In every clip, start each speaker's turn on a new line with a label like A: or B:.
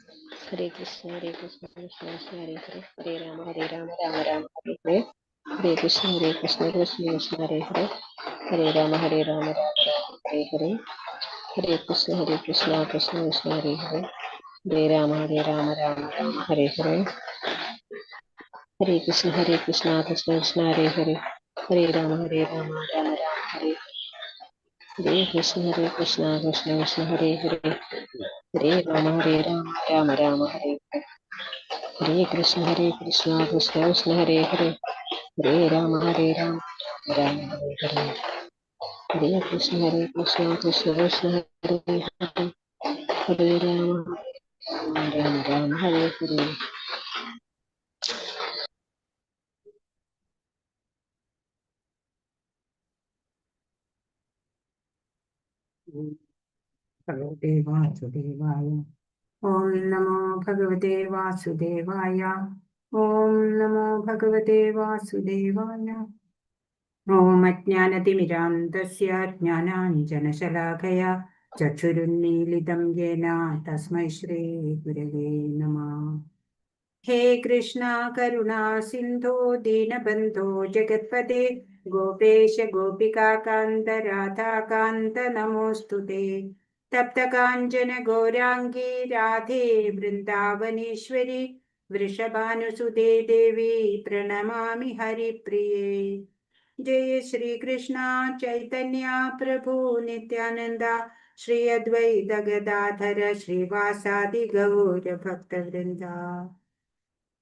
A: ഹരേ കൃഷ്ണ കൃഷ്ണ കൃഷ്ണ ഹരേ ഹരേ ഹരേ രാമ രാമ രാമ ഹരേ ഹരേ ഹരേ കൃഷ്ണ കൃഷ്ണ കൃഷ്ണ ഹരേ ഹരേ ഹരേ രാമ രാമ രാമ ഹരേ ഹരേ ഹരേ കൃഷ്ണ കൃഷ്ണ കൃഷ്ണ ഹരേ ഹരേ ഹരേ രാമ രാമ രാമ ഹരേ ഹരേ ഹരേ കൃഷ്ണ കൃഷ്ണ കൃഷ്ണ ഹരേ ഹരേ ഹരേ രാമ രാമ രാമ ഹരേ ഹരേ കൃഷ്ണ കൃഷ്ണ കൃഷ്ണ ഹരേ ഹരേ ഹരേ രാമ രാമ രാമ ഹരേ ഹരേ കൃഷ്ണ കൃഷ്ണ കൃഷ്ണ ഹരേ ഹരേ ഹരേ രാമ രാമ രാമ ഹരേ ഹരേ ഹരേ കൃഷ്ണ കൃഷ്ണ ഹരേ ഹരേ ഹരേ രാമ രാമ രാമ ഹരേ ഹരേ.
B: ഭഗവതേ വാസുദേവായ. ഓം നമോ ഭഗവതേ വാസുദേവായ. ഓം നമോ ഭഗവതേ വാസുദേവായ. ഓം അജ്ഞാനതിമിരാന്തസ്യ ജ്ഞാനാഞ്ജനശലാഖയാ ചക്ഷുരുന്മീലിതം യേന തസ്മൈ ശ്രീ ഗുരവേ നമഃ. ഹേ കൃഷ്ണ കരുണാ സിന്ധോ ദീനബന്ധോ ജഗത്പദേ ഗോപേശ ഗോപികാകാന്ത രാധാകാന്ത നമോസ്തുതേ. തപ്തകാഞ്ചന ഗൗരാംഗീ രാധേ വൃന്ദാവനേശ്വരി വൃഷഭാനുസുതേ ദേവി പ്രണമാമി ഹരിപ്രിയേ. ജയ ശ്രീകൃഷ്ണ ചൈതന്യ പ്രഭു നിത്യാനന്ദ ശ്രീ അദ്വൈത ഗദാധര ശ്രീവാസാദി ഗൗര ഭക്തവൃന്ദ.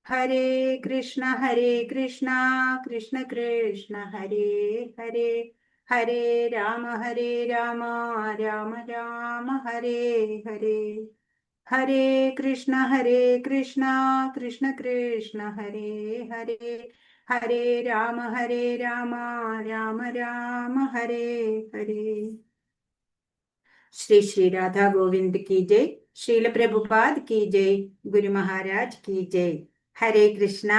B: ഹരേ കൃഷ്ണ കൃഷ്ണ കൃഷ്ണ ഹരേ ഹരേ ഹരേ രാമ രാമ രാമ ഹരേ ഹരേ. ഹരേ കൃഷ്ണ കൃഷ്ണ കൃഷ്ണ ഹരേ ഹരേ ഹരേ രാമ രാമ രാമ ഹരേ ഹരേ. ശ്രീ ശ്രീ രാധാ ഗോവിന്ദ് കി ജയ്. ശ്രീല പ്രഭുപാദ് കി ജയ്. ഗുരു മഹാരാജ് കി ജയ്. ഹരേ കൃഷ്ണ.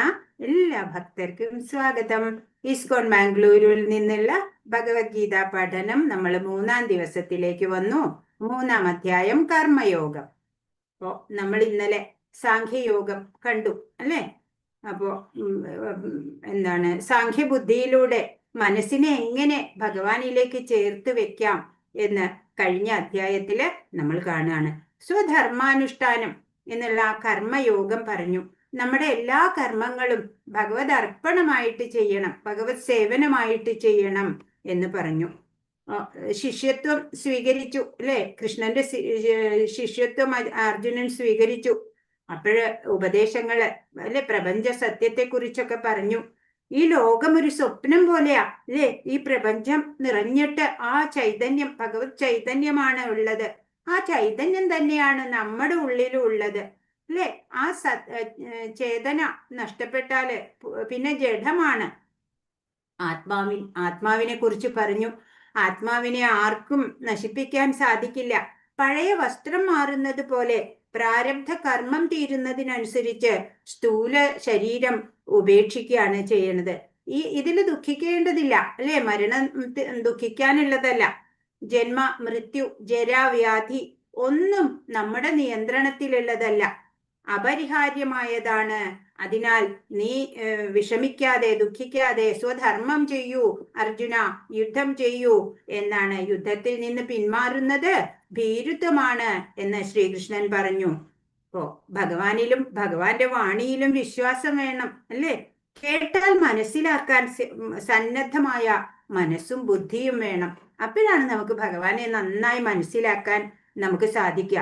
B: എല്ലാ ഭക്തർക്കും സ്വാഗതം. ഇസ്കോൺ മാംഗ്ലൂരിൽ നിന്നുള്ള ഭഗവത്ഗീത പഠനം നമ്മൾ 3-ാം ദിവസത്തിലേക്ക് വന്നു. 3-ാം അധ്യായം കർമ്മയോഗം. അപ്പോ നമ്മൾ ഇന്നലെ സാഖ്യയോഗം കണ്ടു അല്ലേ? അപ്പോ എന്താണ് സാഖ്യബുദ്ധിയിലൂടെ മനസ്സിനെ എങ്ങനെ ഭഗവാനിലേക്ക് ചേർത്ത് വെക്കാം എന്ന് കഴിഞ്ഞ അധ്യായത്തില് നമ്മൾ കാണുകയാണ്. സ്വധർമാനുഷ്ഠാനം എന്നുള്ള ആ കർമ്മയോഗം പറഞ്ഞു. നമ്മുടെ എല്ലാ കർമ്മങ്ങളും ഭഗവത് അർപ്പണമായിട്ട് ചെയ്യണം, ഭഗവത് സേവനമായിട്ട് ചെയ്യണം എന്ന് പറഞ്ഞു. ശിഷ്യത്വം സ്വീകരിച്ചു അല്ലെ? കൃഷ്ണന്റെ ശിഷ്യത്വം അർജുനൻ സ്വീകരിച്ചു. അപ്പോഴ് ഉപദേശങ്ങള് അല്ലെ, പ്രപഞ്ച സത്യത്തെ കുറിച്ചൊക്കെ പറഞ്ഞു. ഈ ലോകം ഒരു സ്വപ്നം പോലെയാ അല്ലെ? ഈ പ്രപഞ്ചം നിറഞ്ഞിട്ട് ആ ചൈതന്യം, ഭഗവത് ചൈതന്യമാണ് ഉള്ളത്. ആ ചൈതന്യം തന്നെയാണ് നമ്മുടെ ഉള്ളിലും ഉള്ളത് അല്ലെ? ആ ചേതന നഷ്ടപ്പെട്ടാല് പിന്നെ ജഡമാണ്. ആത്മാവിനെ കുറിച്ച് പറഞ്ഞു. ആത്മാവിനെ ആർക്കും നശിപ്പിക്കാൻ സാധിക്കില്ല. പഴയ വസ്ത്രം മാറുന്നത് പോലെ പ്രാരബ്ധ കർമ്മം തീരുന്നതിനനുസരിച്ച് സ്ഥൂല ശരീരം ഉപേക്ഷിക്കുകയാണ് ചെയ്യണത്. ഇതിൽ ദുഃഖിക്കേണ്ടതില്ല അല്ലെ? മരണം ദുഃഖിക്കാനുള്ളതല്ല. ജന്മ മൃത്യു ജരാവ്യാധി ഒന്നും നമ്മുടെ നിയന്ത്രണത്തിലുള്ളതല്ല, അപരിഹാര്യമായതാണ്. അതിനാൽ നീ വിഷമിക്കാതെ ദുഃഖിക്കാതെ സ്വധർമ്മം ചെയ്യൂ അർജുന, യുദ്ധം ചെയ്യൂ എന്നാണ്. യുദ്ധത്തിൽ നിന്ന് പിന്മാറുന്നത് ഭീരുത്വമാണ് എന്ന് ശ്രീകൃഷ്ണൻ പറഞ്ഞു. അപ്പോ ഭഗവാനിലും ഭഗവാന്റെ വാണിയിലും വിശ്വാസം വേണം അല്ലേ? കേട്ടാൽ മനസ്സിലാക്കാൻ സന്നദ്ധമായ മനസ്സും ബുദ്ധിയും വേണം. അപ്പോഴാണ് നമുക്ക് ഭഗവാനെ നന്നായി മനസ്സിലാക്കാൻ നമുക്ക് സാധിക്കുക.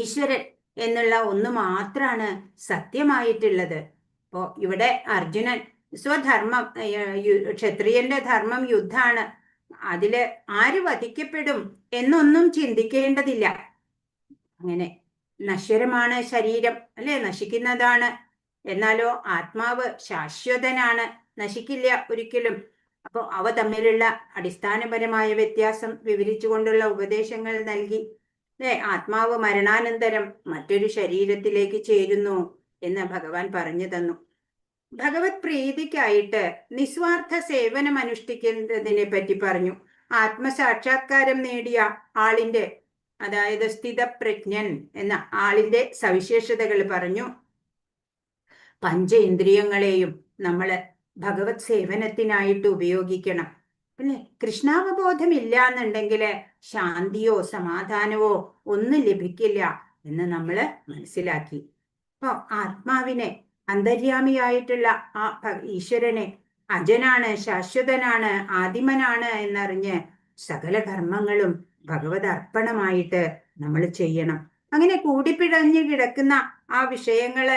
B: ഈശ്വരൻ എന്നുള്ള ഒന്ന് മാത്രമാണ് സത്യമായിട്ടുള്ളത്. അപ്പോ ഇവിടെ അർജുനൻ സ്വധർമ്മം, ക്ഷത്രിയന്റെ ധർമ്മം യുദ്ധാണ്, അതില് ആര് വധിക്കപ്പെടും എന്നൊന്നും ചിന്തിക്കേണ്ടതില്ല. അങ്ങനെ നശ്വരമാണ് ശരീരം അല്ലെ? നശിക്കുന്നതാണ്. എന്നാലോ ആത്മാവ് ശാശ്വതനാണ്, നശിക്കില്ല ഒരിക്കലും. അപ്പൊ അവ തമ്മിലുള്ള അടിസ്ഥാനപരമായ വ്യത്യാസം വിവരിച്ചുകൊണ്ടുള്ള ഉപദേശങ്ങൾ നൽകി. ആത്മാവ് മരണാനന്തരം മറ്റൊരു ശരീരത്തിലേക്ക് ചേരുന്നു എന്ന് ഭഗവാൻ പറഞ്ഞു തന്നു. ഭഗവത് പ്രീതിക്കായിട്ട് നിസ്വാർത്ഥ സേവനം അനുഷ്ഠിക്കുന്നതിനെ പറ്റി പറഞ്ഞു. ആത്മസാക്ഷാത്കാരം നേടിയ ആളിന്റെ അതായത് സ്ഥിതപ്രജ്ഞൻ എന്ന ആളിന്റെ സവിശേഷതകൾ പറഞ്ഞു. പഞ്ചേന്ദ്രിയങ്ങളെയും നമ്മൾ ഭഗവത് സേവനത്തിനായിട്ട് ഉപയോഗിക്കണം. പിന്നെ കൃഷ്ണാവബോധം ഇല്ല എന്നുണ്ടെങ്കിൽ ശാന്തിയോ സമാധാനമോ ഒന്നും ലഭിക്കില്ല എന്ന് നമ്മൾ മനസ്സിലാക്കി. അപ്പൊ ആത്മാവിനെ, അന്തര്യാമിയായിട്ടുള്ള ആ ഈശ്വരനെ അജനാണ്, ശാശ്വതനാണ്, ആദിമനാണ് എന്നറിഞ്ഞ് സകല കർമ്മങ്ങളും ഭഗവത് അർപ്പണമായിട്ട് നമ്മൾ ചെയ്യണം. അങ്ങനെ കൂടിപ്പിഴഞ്ഞു കിടക്കുന്ന ആ വിഷയങ്ങള്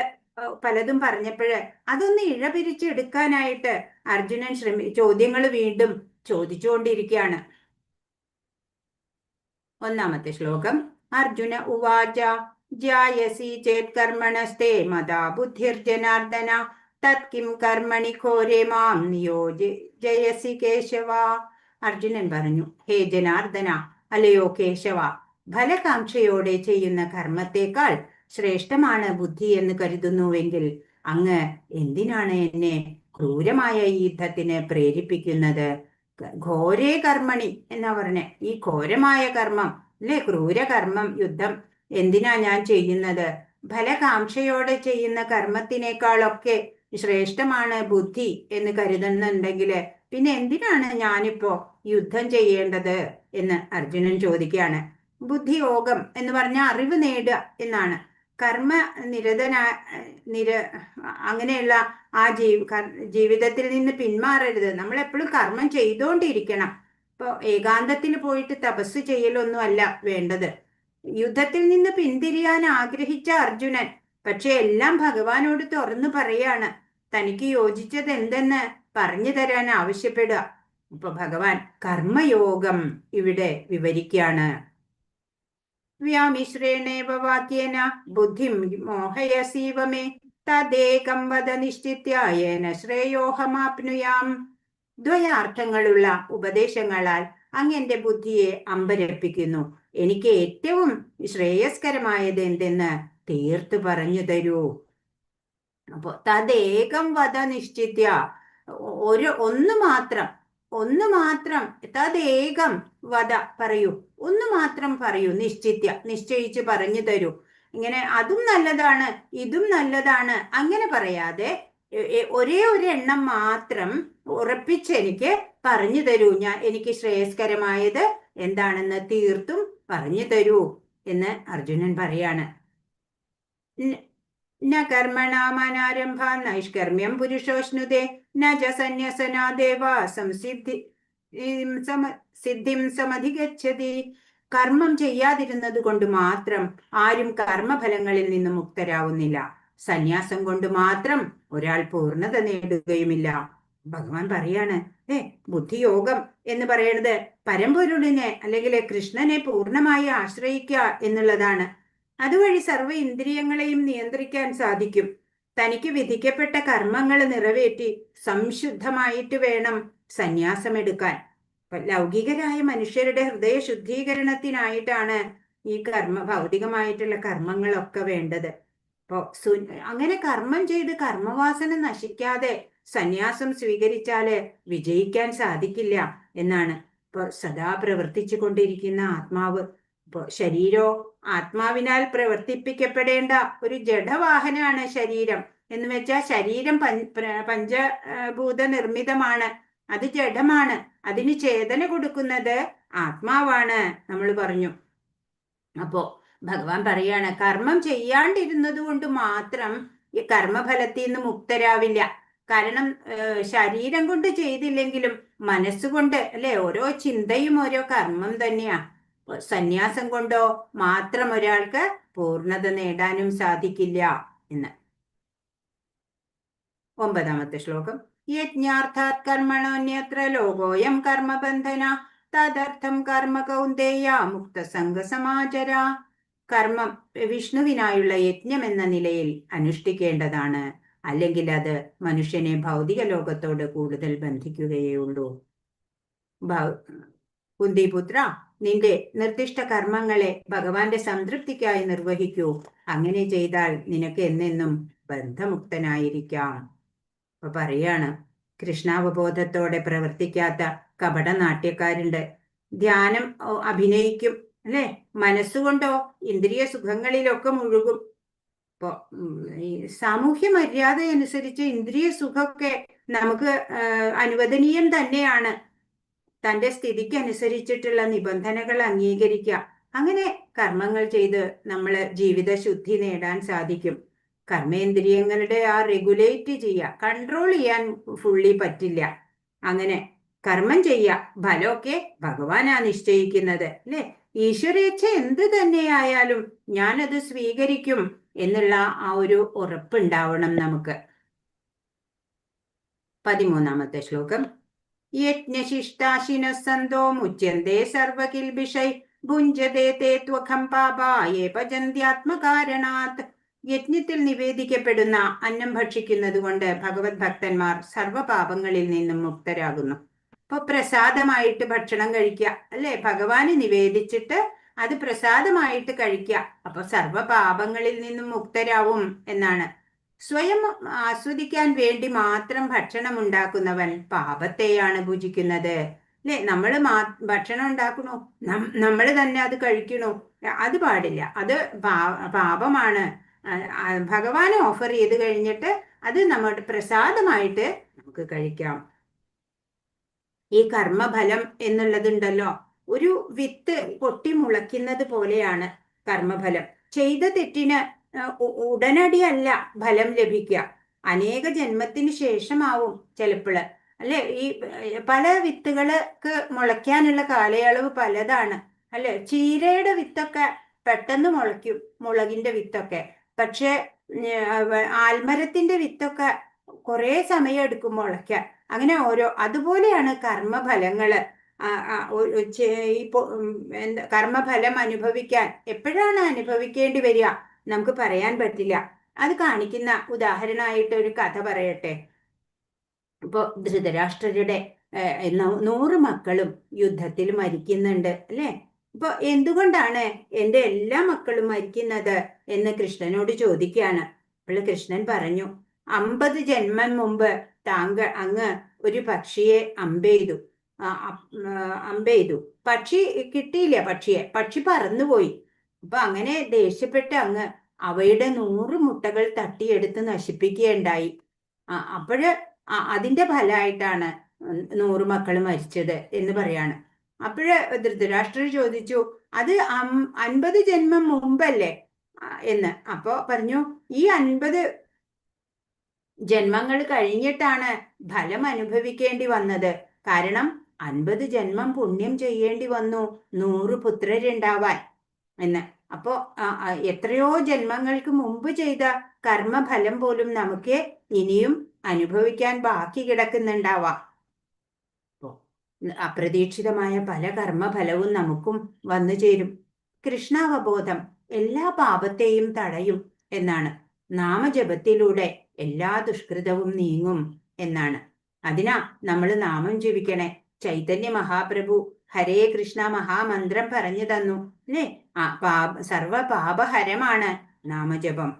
B: പലതും പറഞ്ഞപ്പോഴ് അതൊന്ന് ഇഴപിരിച്ചെടുക്കാനായിട്ട് അർജുനൻ ചോദ്യങ്ങൾ വീണ്ടും ചോദിച്ചുകൊണ്ടിരിക്കുകയാണ്. ഒന്നാമത്തെ ശ്ലോകം. അർജുന ഉവാച ജായസി ചേത് കർമ്മണസ്തേ മതാ ബുദ്ധിർജനാർദ്ദന തത് കിം കർമ്മണി ഘോരേ മാം നിയോജയസി കേശവ. അർജുനൻ പറഞ്ഞു, ഹേ ജനാർദ്ദന, അല്ലയോ കേശവ, ഫലകാംക്ഷയോടെ ചെയ്യുന്ന കർമ്മത്തെക്കാൾ ശ്രേഷ്ഠമാണ് ബുദ്ധി എന്ന് കരുതുന്നുവെങ്കിൽ അങ്ങ് എന്തിനാണ് എന്നെ ക്രൂരമായ ഈ യുദ്ധത്തിന് പ്രേരിപ്പിക്കുന്നത്? ഘോരേ കർമ്മണി എന്നാ പറഞ്ഞെ, ഈ ഘോരമായ കർമ്മം അല്ലെ, ക്രൂരകർമ്മം, യുദ്ധം എന്തിനാ ഞാൻ ചെയ്യുന്നത്? ഫലകാംക്ഷയോടെ ചെയ്യുന്ന കർമ്മത്തിനേക്കാളൊക്കെ ശ്രേഷ്ഠമാണ് ബുദ്ധി എന്ന് കരുതുന്നുണ്ടെങ്കിൽ പിന്നെ എന്തിനാണ് ഞാനിപ്പോ യുദ്ധം ചെയ്യേണ്ടത് എന്ന് അർജുനൻ ചോദിക്കുകയാണ്. ബുദ്ധിയോഗം എന്ന് പറഞ്ഞാൽ അറിവ് നേടുക എന്നാണ്. കർമ്മ അങ്ങനെയുള്ള ആ ജീവിതത്തിൽ നിന്ന് പിന്മാറരുത്. നമ്മൾ എപ്പോഴും കർമ്മം ചെയ്തുകൊണ്ടിരിക്കണം. ഇപ്പൊ ഏകാന്തത്തിൽ പോയിട്ട് തപസ് ചെയ്യലൊന്നും അല്ല വേണ്ടത്. യുദ്ധത്തിൽ നിന്ന് പിന്തിരിയാൻ ആഗ്രഹിച്ച അർജുനൻ പക്ഷെ എല്ലാം ഭഗവാനോട് തുറന്നു പറയാണ്. തനിക്ക് യോജിച്ചത് എന്തെന്ന് പറഞ്ഞു തരാൻ ആവശ്യപ്പെടുക. ഇപ്പൊ ഭഗവാൻ കർമ്മയോഗം ഇവിടെ വിവരിക്കുകയാണ്. വ്യാമിശ്രേണേവ വാക്യേന ബുദ്ധിം മോഹയസീവ മേ തദേകം വദ നിശ്ചിത്യേന ശ്രേയോഹമാപ്നുയാം. ദ്വയാർത്ഥങ്ങളുള്ള ഉപദേശങ്ങളാൽ അങ്ങെന്റെ ബുദ്ധിയെ അമ്പരപ്പിക്കുന്നു. എനിക്ക് ഏറ്റവും ശ്രേയസ്കരമായത് എന്തെന്ന് തീർത്തു പറഞ്ഞു തരൂ. അപ്പൊ തദേകം വദ നിശ്ചിത്യ, ഒന്ന് മാത്രം തദേകം വദ പറയൂ, ഒന്ന് മാത്രം പറയൂ, നിശ്ചയിച്ച് പറഞ്ഞു തരൂ. ഇങ്ങനെ അതും നല്ലതാണ് ഇതും നല്ലതാണ് അങ്ങനെ പറയാതെ ഒരേ ഒരു എണ്ണം മാത്രം ഉറപ്പിച്ച് എനിക്ക് പറഞ്ഞു തരൂ. എനിക്ക് ശ്രേയസ്കരമായത് എന്താണെന്ന് തീർത്തും പറഞ്ഞു തരൂ എന്ന് അർജുനൻ പറയാണ്. ന കർമ്മണാമനാരംഭ നൈഷ്കർമ്മ്യം പുരുഷോഷ്ണുതേ ന ച സന്യസനാദേവ സിദ്ധിം സമധിഗച്ഛതി. കർമ്മം ചെയ്യാതിരുന്നത് കൊണ്ട് മാത്രം ആരും കർമ്മഫലങ്ങളിൽ നിന്ന് മുക്തരാവുന്നില്ല. സന്യാസം കൊണ്ട് മാത്രം ഒരാൾ പൂർണ്ണത നേടുകയുമില്ല. ഭഗവാൻ പറയാണ്, ബുദ്ധിയോഗം എന്ന് പറയുന്നത് പരമ്പൊരുളിനെ അല്ലെങ്കിൽ കൃഷ്ണനെ പൂർണ്ണമായി ആശ്രയിക്കുക എന്നുള്ളതാണ്. അതുവഴി സർവ്വ ഇന്ദ്രിയങ്ങളെയും നിയന്ത്രിക്കാൻ സാധിക്കും. തനിക്ക് വിധിക്കപ്പെട്ട കർമ്മങ്ങൾ നിറവേറ്റി സംശുദ്ധമായിട്ട് വേണം സന്യാസമെടുക്കാൻ. ലൗകികരായ മനുഷ്യരുടെ ഹൃദയ ശുദ്ധീകരണത്തിനായിട്ടാണ് ഈ ഭൗതികമായിട്ടുള്ള കർമ്മങ്ങളൊക്കെ വേണ്ടത്. അപ്പോ അങ്ങനെ കർമ്മം ചെയ്ത് കർമ്മവാസന നശിക്കാതെ സന്യാസം സ്വീകരിച്ചാല് വിജയിക്കാൻ സാധിക്കില്ല എന്നാണ്. ഇപ്പൊ സദാ പ്രവർത്തിച്ചു കൊണ്ടിരിക്കുന്ന ആത്മാവ്, ഇപ്പൊ ശരീരോ ആത്മാവിനാൽ പ്രവർത്തിപ്പിക്കപ്പെടേണ്ട ഒരു ജഡവാഹനാണ് ശരീരം. എന്ന് വെച്ചാൽ ശരീരം പഞ്ചഭൂത നിർമ്മിതമാണ്, അത് ജഡമാണ്. അതിന് ചേതന കൊടുക്കുന്നത് ആത്മാവാണ് നമ്മൾ പറഞ്ഞു. അപ്പോ ഭഗവാൻ പറയാണ്, കർമ്മം ചെയ്യാണ്ടിരുന്നത് കൊണ്ട് മാത്രം ഈ കർമ്മഫലത്തിൽ നിന്ന് മുക്തരാവില്ല. കാരണം ശരീരം കൊണ്ട് ചെയ്തില്ലെങ്കിലും മനസ്സുകൊണ്ട് അല്ലെ, ഓരോ ചിന്തയും ഓരോ കർമ്മം തന്നെയാ. സന്യാസം കൊണ്ടോ മാത്രം ഒരാൾക്ക് പൂർണ്ണത നേടാനും സാധിക്കില്ല എന്ന്. 9ാമത്തെ ശ്ലോകം. യജ്ഞാർത്ഥാത് കർമ്മണോന്യത്ര ലോകോയം കർമ്മബന്ധന തദർത്ഥം കർമ്മ കൗന്ദേയ മുക്തസംഗ സമാചര. കർമ്മം വിഷ്ണുവിനായുള്ള യജ്ഞം എന്ന നിലയിൽ അനുഷ്ഠിക്കേണ്ടതാണ്. അല്ലെങ്കിൽ അത് മനുഷ്യനെ ഭൗതിക ലോകത്തോട് കൂടുതൽ ബന്ധിക്കുകയേ ഉള്ളൂ. കുന്തിപുത്ര, നിന്റെ നിർദ്ദിഷ്ട കർമ്മങ്ങളെ ഭഗവാന്റെ സംതൃപ്തിക്കായി നിർവഹിക്കൂ. അങ്ങനെ ചെയ്താൽ നിനക്ക് എന്നെന്നും ബന്ധമുക്തനായിരിക്കാം. അപ്പൊ പറയാണ്, കൃഷ്ണാവബോധത്തോടെ പ്രവർത്തിക്കാത്ത കപടനാട്യക്കാരുണ്ട്. ധ്യാനം അഭിനയിക്കും അല്ലെ? മനസ്സുകൊണ്ടോ ഇന്ദ്രിയ സുഖങ്ങളിലൊക്കെ മുഴുകും. ഇപ്പൊ ഈ സാമൂഹ്യ മര്യാദ അനുസരിച്ച് ഇന്ദ്രിയ സുഖമൊക്കെ നമുക്ക് അനുവദനീയം തന്നെയാണ്. തന്റെ സ്ഥിതിക്ക് അനുസരിച്ചിട്ടുള്ള നിബന്ധനകൾ അംഗീകരിക്കുക. അങ്ങനെ കർമ്മങ്ങൾ ചെയ്ത് നമ്മൾ ജീവിത ശുദ്ധി നേടാൻ സാധിക്കും. കർമ്മേന്ദ്രിയങ്ങളുടെ റെഗുലേറ്റ് ചെയ്യുക, കൺട്രോൾ ചെയ്യാൻ ഫുള്ളി പറ്റില്ല. അങ്ങനെ കർമ്മം ചെയ്യുക, ഫലമൊക്കെ ഭഗവാനാ നിശ്ചയിക്കുന്നത്, അല്ലെ? ഈശ്വരേച്ഛ എന്ത് തന്നെയായാലും ഞാനത് സ്വീകരിക്കും എന്നുള്ള ഒരു ഉറപ്പുണ്ടാവണം നമുക്ക്. 13ാമത്തെ ശ്ലോകം. യജ്ഞശിഷ്ടാശിനഃ സന്തോ മുച്യന്തേ സർവകിൽബിഷൈ ഭുഞ്ജതേ തേ ത്വഖം പാപാ യേ പചന്ത്യാത്മകാരണാത്. യജ്ഞത്തിൽ നിവേദിക്കപ്പെടുന്ന അന്നം ഭക്ഷിക്കുന്നത് കൊണ്ട് ഭഗവത് ഭക്തന്മാർ സർവപാപങ്ങളിൽ നിന്നും മുക്തരാകുന്നു. ഇപ്പൊ പ്രസാദമായിട്ട് ഭക്ഷണം കഴിക്കുക, അല്ലെ? ഭഗവാന് നിവേദിച്ചിട്ട് അത് പ്രസാദമായിട്ട് കഴിക്കുക. അപ്പൊ സർവപാപങ്ങളിൽ നിന്നും മുക്തരാവും എന്നാണ്. സ്വയം ആസ്വദിക്കാൻ വേണ്ടി മാത്രം ഭക്ഷണം ഉണ്ടാക്കുന്നവൻ പാപത്തെയാണ് ഭുജിക്കുന്നത്, അല്ലെ? നമ്മൾ ഭക്ഷണം ഉണ്ടാക്കണു, നമ്മൾ തന്നെ അത് കഴിക്കണു, അത് പാടില്ല. അത് പാപമാണ്. ഭഗവാന് ഓഫർ ചെയ്ത് കഴിഞ്ഞിട്ട് അത് നമ്മുടെ പ്രസാദമായിട്ട് നമുക്ക് കഴിക്കാം. ഈ കർമ്മഫലം എന്നുള്ളതുണ്ടല്ലോ, ഒരു വിത്ത് പൊട്ടി മുളയ്ക്കുന്നത് പോലെയാണ് കർമ്മഫലം. ചെയ്ത തെറ്റിന് ഉടനടി അല്ല ഫലം ലഭിക്കുക, അനേക ജന്മത്തിന് ശേഷമാവും ചിലപ്പോൾ, അല്ലെ? ഈ പല വിത്തുകൾക്ക് മുളയ്ക്കാനുള്ള കാലയളവ് പലതാണ്, അല്ലെ? ചീരയുടെ വിത്തൊക്കെ പെട്ടെന്ന് മുളയ്ക്കും, മുളകിന്റെ വിത്തൊക്കെ. പക്ഷെ ആൽമരത്തിന്റെ വിത്തൊക്കെ കുറെ സമയം എടുക്കും മുളയ്ക്കാൻ. അങ്ങനെ അതുപോലെയാണ് കർമ്മഫലങ്ങള്. കർമ്മഫലം അനുഭവിക്കാൻ എപ്പോഴാണ് അനുഭവിക്കേണ്ടി വരിക നമുക്ക് പറയാൻ പറ്റില്ല. അത് കാണിക്കുന്ന ഉദാഹരണമായിട്ട് ഒരു കഥ പറയട്ടെ. ഇപ്പൊ ധൃതരാഷ്ട്രരുടെ 100 മക്കളും യുദ്ധത്തിൽ മരിക്കുന്നുണ്ട്, അല്ലെ? ഇപ്പൊ എന്തുകൊണ്ടാണ് എൻ്റെ എല്ലാ മക്കളും മരിക്കുന്നത് എന്ന് കൃഷ്ണനോട് ചോദിക്കുകയാണ്. അപ്പോൾ കൃഷ്ണൻ പറഞ്ഞു, 50 ജന്മം മുമ്പ് അങ്ങ് ഒരു പക്ഷിയെ അമ്പെയ്തു. പക്ഷി കിട്ടിയില്ല, പക്ഷി പറന്നുപോയി. അപ്പൊ അങ്ങനെ ദേഷ്യപ്പെട്ട് അങ്ങ് അവയുടെ 100 മുട്ടകൾ തട്ടിയെടുത്ത് നശിപ്പിക്കുകയുണ്ടായി. അപ്പോഴ് അതിന്റെ ഫലമായിട്ടാണ് 100 മക്കൾ മരിച്ചത് എന്ന് പറയാണ്. അപ്പോഴ് ധൃതരാഷ്ട്രർ ചോദിച്ചു, അത് 50 ജന്മം മുമ്പല്ലേ എന്ന്. അപ്പോ പറഞ്ഞു, ഈ 50 ജന്മങ്ങൾ കഴിഞ്ഞിട്ടാണ് ഫലം അനുഭവിക്കേണ്ടി വന്നത്. കാരണം 50 ജന്മം പുണ്യം ചെയ്യേണ്ടി വന്നു 100 പുത്രരുണ്ടാവാൻ എന്ന്. അപ്പോ എത്രയോ ജന്മങ്ങൾക്ക് മുമ്പ് ചെയ്ത കർമ്മഫലം പോലും നമുക്ക് ഇനിയും അനുഭവിക്കാൻ ബാക്കി കിടക്കുന്നുണ്ടാവാം. അപ്രതീക്ഷിതമായ പല കർമ്മഫലവും നമുക്കും വന്നു ചേരും. കൃഷ്ണാവബോധം എല്ലാ പാപത്തെയും തടയും എന്നാണ്. നാമജപത്തിലൂടെ എല്ലാ ദുഷ്കൃതവും നീങ്ങും എന്നാണ്. അതിനാ നമ്മൾ നാമം ജപിക്കണേ. ചൈതന്യ മഹാപ്രഭു ഹരേ കൃഷ്ണ മഹാമന്ത്രം പറഞ്ഞു തന്നു, അല്ലേ? സർവപാപഹരമാണ് നാമജപം.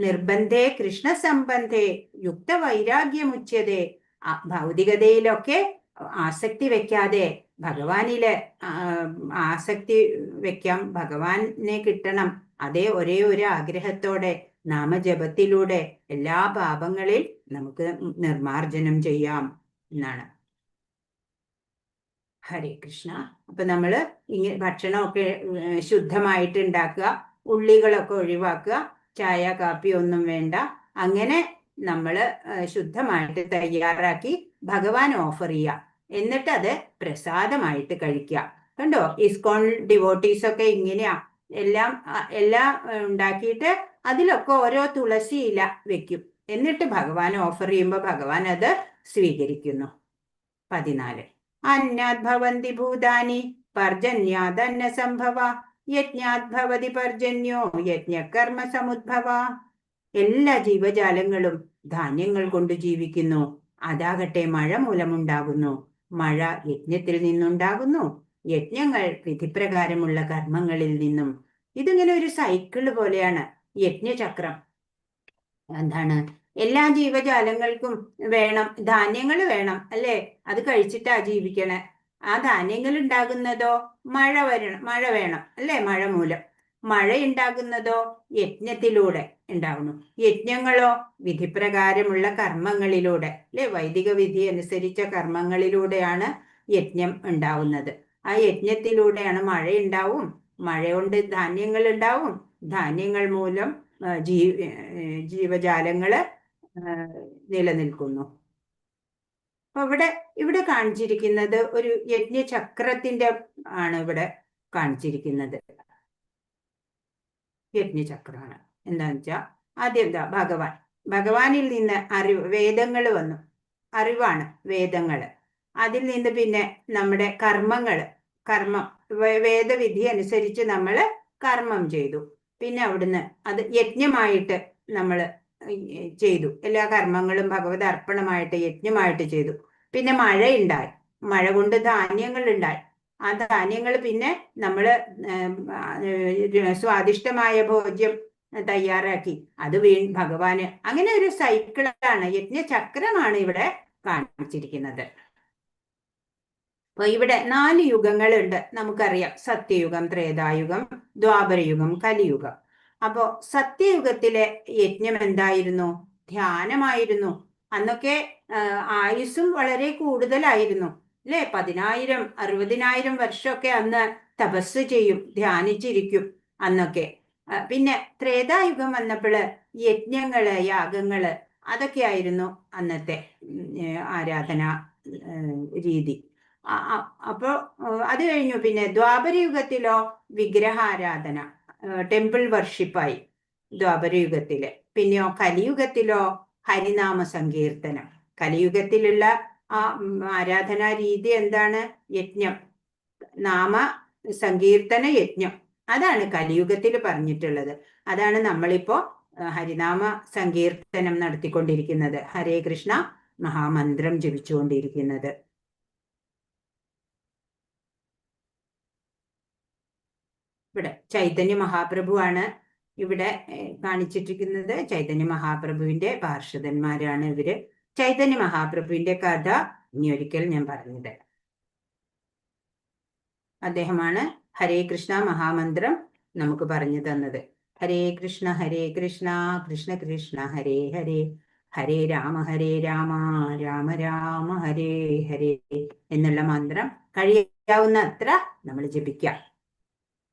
B: നിർബന്ധേ കൃഷ്ണ സംബന്ധേ യുക്ത വൈരാഗ്യമുച്യതേ. ഭൗതികതയിലൊക്കെ ആസക്തി വെക്കാതെ ഭഗവാനില് ആസക്തി വെക്കാം, ഭഗവാനെ കിട്ടണം. അതേ ഒരേ ഒരു ആഗ്രഹത്തോടെ നാമജപത്തിലൂടെ എല്ലാ പാപങ്ങളിൽ നമുക്ക് നിർമാർജനം ചെയ്യാം എന്നാണ്. ഹരേ കൃഷ്ണ. അപ്പൊ നമ്മള് ഇങ്ങനെ ഭക്ഷണമൊക്കെ ശുദ്ധമായിട്ട് ഉണ്ടാക്കുക, ഉള്ളികളൊക്കെ ഒഴിവാക്കുക, ചായ കാപ്പി ഒന്നും വേണ്ട. അങ്ങനെ നമ്മള് ശുദ്ധമായിട്ട് തയ്യാറാക്കി ഭഗവാൻ ഓഫർ ചെയ്യുക, എന്നിട്ട് അത് പ്രസാദമായിട്ട് കഴിക്കുക. കണ്ടോ, ഇസ്കോൺ ഡിവോട്ടീസ് ഒക്കെ ഇങ്ങനെയാ എല്ലാം ഉണ്ടാക്കിയിട്ട് അതിലൊക്കെ ഓരോ തുളസി ഇല വെക്കും, എന്നിട്ട് ഭഗവാൻ ഓഫർ ചെയ്യുമ്പോൾ ഭഗവാൻ അത് സ്വീകരിക്കുന്നു. 14. അന്നാത് ഭവന്തി ഭൂതാനി പർജന്യാദന്ന സംഭവ യജ്ഞാത് ഭവതി പർജന്യോ യജ്ഞകർമ്മ സമുദ്ഭവ. എല്ലാ ജീവജാലങ്ങളും ധാന്യങ്ങൾ കൊണ്ട് ജീവിക്കുന്നു. അതാകട്ടെ മഴ മൂലമുണ്ടാകുന്നു. മഴ യജ്ഞത്തിൽ നിന്നുണ്ടാകുന്നു. യജ്ഞങ്ങൾ വിധിപ്രകാരമുള്ള കർമ്മങ്ങളിൽ നിന്നും. ഇതിങ്ങനെ ഒരു സൈക്കിള് പോലെയാണ് യജ്ഞചക്രം. എന്താണ്, എല്ലാ ജീവജാലങ്ങൾക്കും വേണം, ധാന്യങ്ങൾ വേണം, അല്ലേ? അത് കഴിച്ചിട്ടാ ജീവിക്കണേ. ആ ധാന്യങ്ങൾ ഉണ്ടാകുന്നതോ മഴ വേണം അല്ലെ? മഴ മൂലം. മഴ ഉണ്ടാകുന്നതോ യജ്ഞത്തിലൂടെ ഉണ്ടാകുന്നു. യജ്ഞങ്ങളോ വിധിപ്രകാരമുള്ള കർമ്മങ്ങളിലൂടെ അല്ലെ? വൈദിക വിധി അനുസരിച്ച കർമ്മങ്ങളിലൂടെയാണ് യജ്ഞം ഉണ്ടാവുന്നത്. ആ യജ്ഞത്തിലൂടെയാണ് മഴ ഉണ്ടാവും. മഴ കൊണ്ട് ധാന്യങ്ങൾ ഉണ്ടാവും. ധാന്യങ്ങൾ മൂലം ജീവജാലങ്ങള് നിലനിൽക്കുന്നു. അപ്പൊ ഇവിടെ കാണിച്ചിരിക്കുന്നത് ഒരു യജ്ഞചക്രത്തിന്റെ ആണ് ഇവിടെ കാണിച്ചിരിക്കുന്നത്. യജ്ഞചക്രമാണ്. എന്താന്ന് വെച്ചാൽ ആദ്യം എന്താ? ഭഗവാനിൽ നിന്ന് വേദങ്ങൾ വന്നു. അറിവാണ് വേദങ്ങള്. അതിൽ നിന്ന് പിന്നെ നമ്മുടെ കർമ്മം വേദവിധി അനുസരിച്ച് നമ്മൾ കർമ്മം ചെയ്തു. പിന്നെ അവിടുന്ന് അത് യജ്ഞമായിട്ട് നമ്മൾ ചെയ്തു. എല്ലാ കർമ്മങ്ങളും ഭഗവത് അർപ്പണമായിട്ട് യജ്ഞമായിട്ട് ചെയ്തു. പിന്നെ മഴയുണ്ടായി. മഴ കൊണ്ട് ധാന്യങ്ങൾ ഉണ്ടായി. ആ ധാന്യങ്ങൾ പിന്നെ നമ്മൾ സ്വാദിഷ്ടമായ ഭോജ്യം തയ്യാറാക്കി അത് ഭഗവാന്. അങ്ങനെ ഒരു സൈക്കിളാണ്, യജ്ഞചക്രമാണ് ഇവിടെ കാണിച്ചിരിക്കുന്നത്. അപ്പൊ ഇവിടെ 4 യുഗങ്ങളുണ്ട് നമുക്കറിയാം. സത്യയുഗം, ത്രേതായുഗം, ദ്വാപരയുഗം, കലിയുഗം. അപ്പോ സത്യയുഗത്തിലെ യജ്ഞം എന്തായിരുന്നു? ധ്യാനമായിരുന്നു. അന്നൊക്കെ ആയുസ്സും വളരെ കൂടുതലായിരുന്നു അല്ലെ? 10,000 60,000 വർഷമൊക്കെ അന്ന് തപസ് ചെയ്യും, ധ്യാനിച്ചിരിക്കും അന്നൊക്കെ. പിന്നെ ത്രേതായുഗം വന്നപ്പോൾ യജ്ഞങ്ങള്, യാഗങ്ങള് അതൊക്കെയായിരുന്നു അന്നത്തെ ആരാധന രീതി. അപ്പോ അത് കഴിഞ്ഞു. പിന്നെ ദ്വാപരയുഗത്തിലോ വിഗ്രഹാരാധന, ടെമ്പിൾ വർഷിപ്പായി ദ്വാപരയുഗത്തില്. പിന്നെയോ കലിയുഗത്തിലോ ഹരിനാമ സങ്കീർത്തനം. കലിയുഗത്തിലുള്ള ആ ആരാധനാ രീതി എന്താണ്? യജ്ഞം, നാമ സങ്കീർത്തന യജ്ഞം. അതാണ് കലിയുഗത്തിൽ പറഞ്ഞിട്ടുള്ളത്. അതാണ് നമ്മളിപ്പോ ഹരിനാമ സങ്കീർത്തനം നടത്തിക്കൊണ്ടിരിക്കുന്നത്. ഹരേ കൃഷ്ണ മഹാമന്ത്രം ജപിച്ചുകൊണ്ടിരിക്കുന്നത്. ഇവിടെ ചൈതന്യ മഹാപ്രഭുവാണ് ഇവിടെ കാണിച്ചിട്ടിരിക്കുന്നത്. ചൈതന്യ മഹാപ്രഭുവിന്റെ പാർഷദന്മാരാണ് ഇവര്. ചൈതന്യ മഹാപ്രഭുവിന്റെ കഥ ഇനി ഒരിക്കൽ ഞാൻ പറഞ്ഞത്. അദ്ദേഹമാണ് ഹരേ കൃഷ്ണ മഹാമന്ത്രം നമുക്ക് പറഞ്ഞു തന്നത്. ഹരേ കൃഷ്ണ കൃഷ്ണ കൃഷ്ണ ഹരേ ഹരേ, ഹരേ രാമ രാമ രാമ ഹരേ ഹരേ എന്നുള്ള മന്ത്രം കഴിയാവുന്ന അത്ര നമ്മൾ ജപിക്കാം.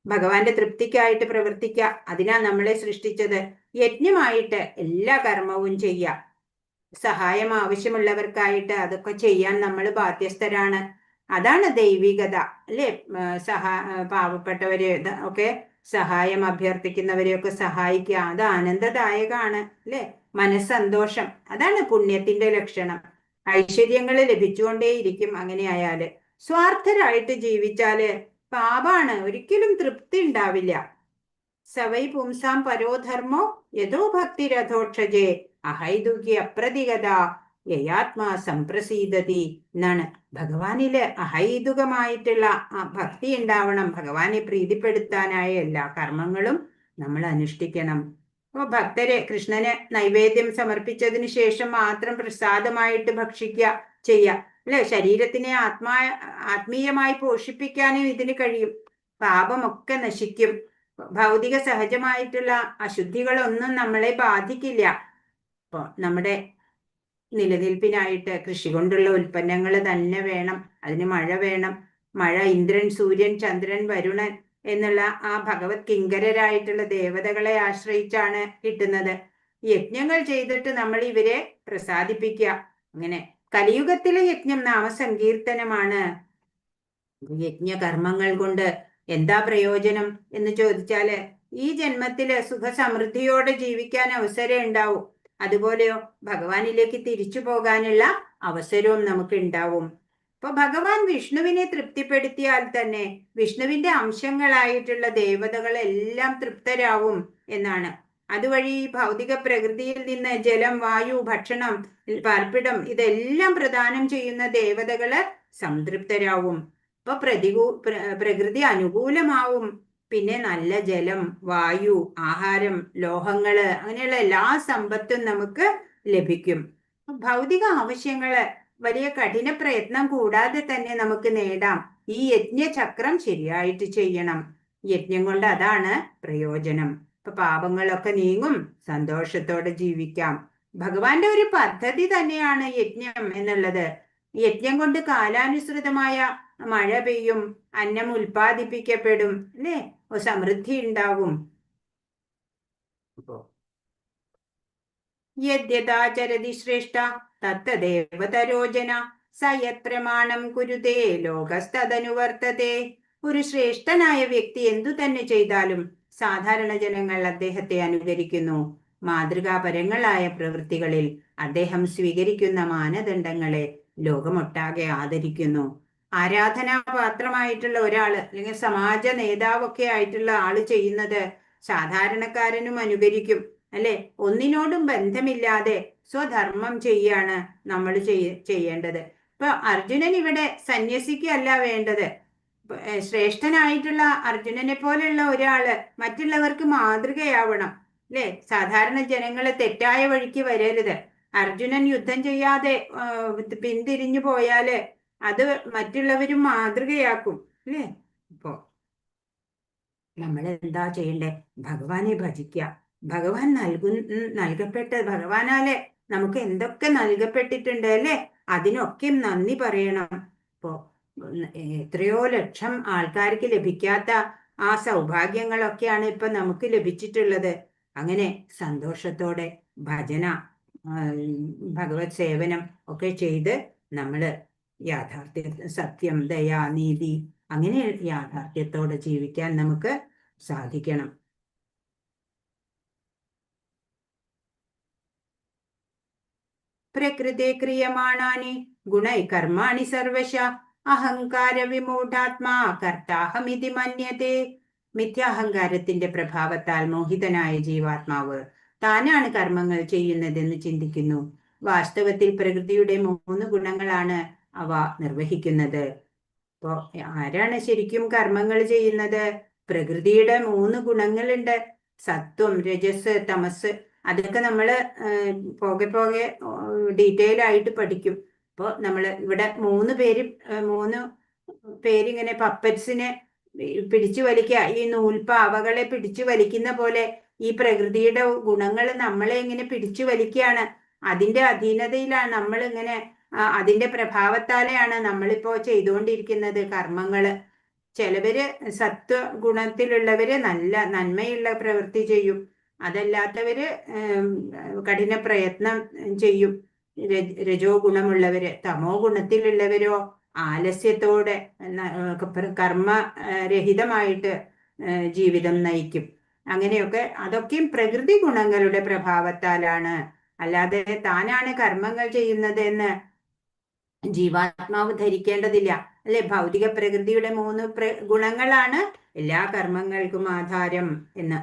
B: ഭഗവാന്റെ തൃപ്തിക്കായിട്ട് പ്രവർത്തിക്കുക. അതിനാ നമ്മളെ സൃഷ്ടിച്ചത്. യജ്ഞമായിട്ട് എല്ലാ കർമ്മവും ചെയ്യാം. സഹായം ആവശ്യമുള്ളവർക്കായിട്ട് അതൊക്കെ ചെയ്യാൻ നമ്മൾ ബാധ്യസ്ഥരാണ്. അതാണ് ദൈവികത അല്ലെ? പാവപ്പെട്ടവരെ ഒക്കെ സഹായം അഭ്യർത്ഥിക്കുന്നവരെയൊക്കെ സഹായിക്കുക. അത് ആനന്ദദായകമാണ് അല്ലെ? മനസ്സന്തോഷം. അതാണ് പുണ്യത്തിന്റെ ലക്ഷണം. ഐശ്വര്യങ്ങൾ ലഭിച്ചുകൊണ്ടേയിരിക്കും അങ്ങനെ ആയാല്. സ്വാർത്ഥരായിട്ട് ജീവിച്ചാല് പാപാണ്, ഒരിക്കലും തൃപ്തി ഉണ്ടാവില്ല. സവൈ പുംസാം പരോധർമ്മോ യഥോ ഭക്തിരഥോക്ഷജേ അഹൈതുക്യ അപ്രതിഗത യയാത്മാ സംപ്രസീദതി എന്നാണ്. ഭഗവാനില് അഹൈതുകമായിട്ടുള്ള ഭക്തി ഉണ്ടാവണം. ഭഗവാനെ പ്രീതിപ്പെടുത്താനായ എല്ലാ കർമ്മങ്ങളും നമ്മൾ അനുഷ്ഠിക്കണം. അപ്പൊ ഭക്തരെ കൃഷ്ണന് നൈവേദ്യം സമർപ്പിച്ചതിന് ശേഷം മാത്രം പ്രസാദമായിട്ട് ഭക്ഷിക്കുക ചെയ്യുക അല്ലെ? ശരീരത്തിനെ ആത്മീയമായി പോഷിപ്പിക്കാനും ഇതിന് കഴിയും. പാപമൊക്കെ നശിക്കും. ഭൗതിക സഹജമായിട്ടുള്ള അശുദ്ധികളൊന്നും നമ്മളെ ബാധിക്കില്ല. അപ്പൊ നമ്മുടെ നിലനിൽപ്പിനായിട്ട് കൃഷി കൊണ്ടുള്ള ഉൽപ്പന്നങ്ങൾ തന്നെ വേണം. അതിന് മഴ വേണം. മഴ ഇന്ദ്രൻ, സൂര്യൻ, ചന്ദ്രൻ, വരുണൻ എന്നുള്ള ആ ഭഗവത് കിങ്കരരായിട്ടുള്ള ദേവതകളെ ആശ്രയിച്ചാണ് കിട്ടുന്നത്. യജ്ഞങ്ങൾ ചെയ്തിട്ട് നമ്മൾ ഇവരെ പ്രസാദിപ്പിക്കുക. അങ്ങനെ കലിയുഗത്തിലെ യജ്ഞം നാമസങ്കീർത്തനമാണ്. യജ്ഞകർമ്മങ്ങൾ കൊണ്ട് എന്താ പ്രയോജനം എന്ന് ചോദിച്ചാല് ഈ ജന്മത്തില് സുഖസമൃദ്ധിയോടെ ജീവിക്കാൻ അവസരം ഉണ്ടാവും. അതുപോലെയോ ഭഗവാനിലേക്ക് തിരിച്ചു പോകാനുള്ള അവസരവും നമുക്ക് ഉണ്ടാവും. അപ്പൊ ഭഗവാൻ വിഷ്ണുവിനെ തൃപ്തിപ്പെടുത്തിയാൽ തന്നെ വിഷ്ണുവിന്റെ അംശങ്ങളായിട്ടുള്ള ദേവതകളെല്ലാം തൃപ്തരാവും എന്നാണ്. അതുവഴി ഭൗതിക പ്രകൃതിയിൽ നിന്ന് ജലം, വായു, ഭക്ഷണം, പാർപ്പിടം ഇതെല്ലാം പ്രദാനം ചെയ്യുന്ന ദേവതകള് സംതൃപ്തരാവും. അപ്പൊ പ്രകൃതി അനുകൂലമാവും. പിന്നെ നല്ല ജലം, വായു, ആഹാരം, ലോഹങ്ങള് അങ്ങനെയുള്ള എല്ലാ സമ്പത്തും നമുക്ക് ലഭിക്കും. ഭൗതിക ആവശ്യങ്ങള് വലിയ കഠിന പ്രയത്നം കൂടാതെ തന്നെ നമുക്ക് നേടാം. ഈ യജ്ഞചക്രം ശരിയായിട്ട് ചെയ്യണം. യജ്ഞം കൊണ്ട് അതാണ് പ്രയോജനം. ഇപ്പൊ പാപങ്ങളൊക്കെ നീങ്ങും, സന്തോഷത്തോടെ ജീവിക്കാം. ഭഗവാന്റെ ഒരു പദ്ധതി തന്നെയാണ് യജ്ഞം എന്നുള്ളത്. യജ്ഞം കൊണ്ട് കാലാനുസൃതമായ മഴ പെയ്യും, അന്നം ഉൽപ്പാദിപ്പിക്കപ്പെടും, അല്ലേ? സമൃദ്ധി ഉണ്ടാവും. യദ്യഥാചരതി ശ്രേഷ്ഠ തത്തദേവതരോജന സയത് കുരുതേ ലോകസ്തദനുവർത്തതേ. ഒരു ശ്രേഷ്ഠനായ വ്യക്തി എന്തു തന്നെ ചെയ്താലും സാധാരണ ജനങ്ങൾ അദ്ദേഹത്തെ അനുകരിക്കുന്നു. മാതൃകാപരങ്ങളായ പ്രവൃത്തികളിൽ അദ്ദേഹം സ്വീകരിക്കുന്ന മാനദണ്ഡങ്ങളെ ലോകമൊട്ടാകെ ആദരിക്കുന്നു. ആരാധനാപാത്രമായിട്ടുള്ള ഒരാള് അല്ലെങ്കിൽ സമാജ നേതാവൊക്കെ ആയിട്ടുള്ള ആള് ചെയ്യുന്നത് സാധാരണക്കാരനും അനുകരിക്കും, അല്ലെ? ഒന്നിനോടും ബന്ധമില്ലാതെ സ്വധർമ്മം ചെയ്യാണ് നമ്മൾ ചെയ്യേണ്ടത്. ഇപ്പൊ അർജുനൻ ഇവിടെ സന്യസിക്കല്ല വേണ്ടത്. ശ്രേഷ്ഠനായിട്ടുള്ള അർജുനനെ പോലെയുള്ള ഒരാള് മറ്റുള്ളവർക്ക് മാതൃകയാവണം, അല്ലെ? സാധാരണ ജനങ്ങള് തെറ്റായ വഴിക്ക് വരരുത്. അർജുനൻ യുദ്ധം ചെയ്യാതെ പിന്തിരിഞ്ഞു പോയാല് അത് മറ്റുള്ളവരും മാതൃകയാക്കും, അല്ലേ? ഇപ്പോ നമ്മൾ എന്താ ചെയ്യണ്ടേ? ഭഗവാനെ ഭജിക്കുക. ഭഗവാൻ നൽകപ്പെട്ട ഭഗവാനാലെ നമുക്ക് എന്തൊക്കെ നൽകപ്പെട്ടിട്ടുണ്ട്, അല്ലെ? അതിനൊക്കെ നന്ദി പറയണം. ഇപ്പോ എത്രയോ ലക്ഷം ആൾക്കാർക്ക് ലഭിക്കാത്ത ആ സൗഭാഗ്യങ്ങളൊക്കെയാണ് ഇപ്പൊ നമുക്ക് ലഭിച്ചിട്ടുള്ളത്. അങ്ങനെ സന്തോഷത്തോടെ ഭജന, ഭഗവത് സേവനം ഒക്കെ ചെയ്ത് നമ്മള് യാഥാർത്ഥ്യ, സത്യം, ദയ, നീതി, അങ്ങനെ യാഥാർത്ഥ്യത്തോടെ ജീവിക്കാൻ നമുക്ക് സാധിക്കണം. പ്രകൃതേ ക്രിയമാണാനി ഗുണൈ കർമാണി സർവശ അഹങ്കാര വിമൂഢാത്മാ കർത്താഹമിതി മന്യതേ. മിഥ്യാഹങ്കാരത്തിന്റെ പ്രഭാവത്താൽ മോഹിതനായ ജീവാത്മാവ് താനാണ് കർമ്മങ്ങൾ ചെയ്യുന്നതെന്ന് ചിന്തിക്കുന്നു. വാസ്തവത്തിൽ പ്രകൃതിയുടെ 3 ഗുണങ്ങളാണ് അവ നിർവഹിക്കുന്നത്. അപ്പോ ആരാണ് ശരിക്കും കർമ്മങ്ങൾ ചെയ്യുന്നത്? പ്രകൃതിയുടെ 3 ഗുണങ്ങളുണ്ട്. സത്വം, രജസ്, തമസ്. അതൊക്കെ നമ്മള് പോകെ പോകെ ഡീറ്റെയിൽ ആയിട്ട് പഠിക്കും. അപ്പോൾ നമ്മൾ ഇവിടെ 3 പേരിങ്ങനെ പപ്പറ്റ്സിനെ പിടിച്ചു വലിക്കുക, ഈ നൂൽപ്പാവകളെ പിടിച്ചു വലിക്കുന്ന പോലെ ഈ പ്രകൃതിയുടെ ഗുണങ്ങൾ നമ്മളെ ഇങ്ങനെ പിടിച്ചു വലിക്കുകയാണ്. അതിന്റെ അധീനതയിലാണ് നമ്മൾ ഇങ്ങനെ, അതിന്റെ പ്രഭാവത്താലെയാണ് നമ്മളിപ്പോ ചെയ്തുകൊണ്ടിരിക്കുന്നത് കർമ്മങ്ങള്. ചിലവര് സത്വ ഗുണത്തിലുള്ളവര് നല്ല നന്മയുള്ള പ്രവൃത്തി ചെയ്യും, അതല്ലാത്തവര് കഠിന പ്രയത്നം ചെയ്യും. രജോ ഗുണമുള്ളവര്, തമോ ഗുണത്തിലുള്ളവരോ ആലസ്യത്തോടെ കർമ്മരഹിതമായിട്ട് ജീവിതം നയിക്കും. അങ്ങനെയൊക്കെ അതൊക്കെയും പ്രകൃതി ഗുണങ്ങളുടെ പ്രഭാവത്താലാണ്. അല്ലാതെ താനാണ് കർമ്മങ്ങൾ ചെയ്യുന്നത് എന്ന് ജീവാത്മാവ് ധരിക്കേണ്ടതില്ല, അല്ലെ? ഭൗതിക പ്രകൃതിയുടെ 3 ഗുണങ്ങളാണ് എല്ലാ കർമ്മങ്ങൾക്കും ആധാരം എന്ന്.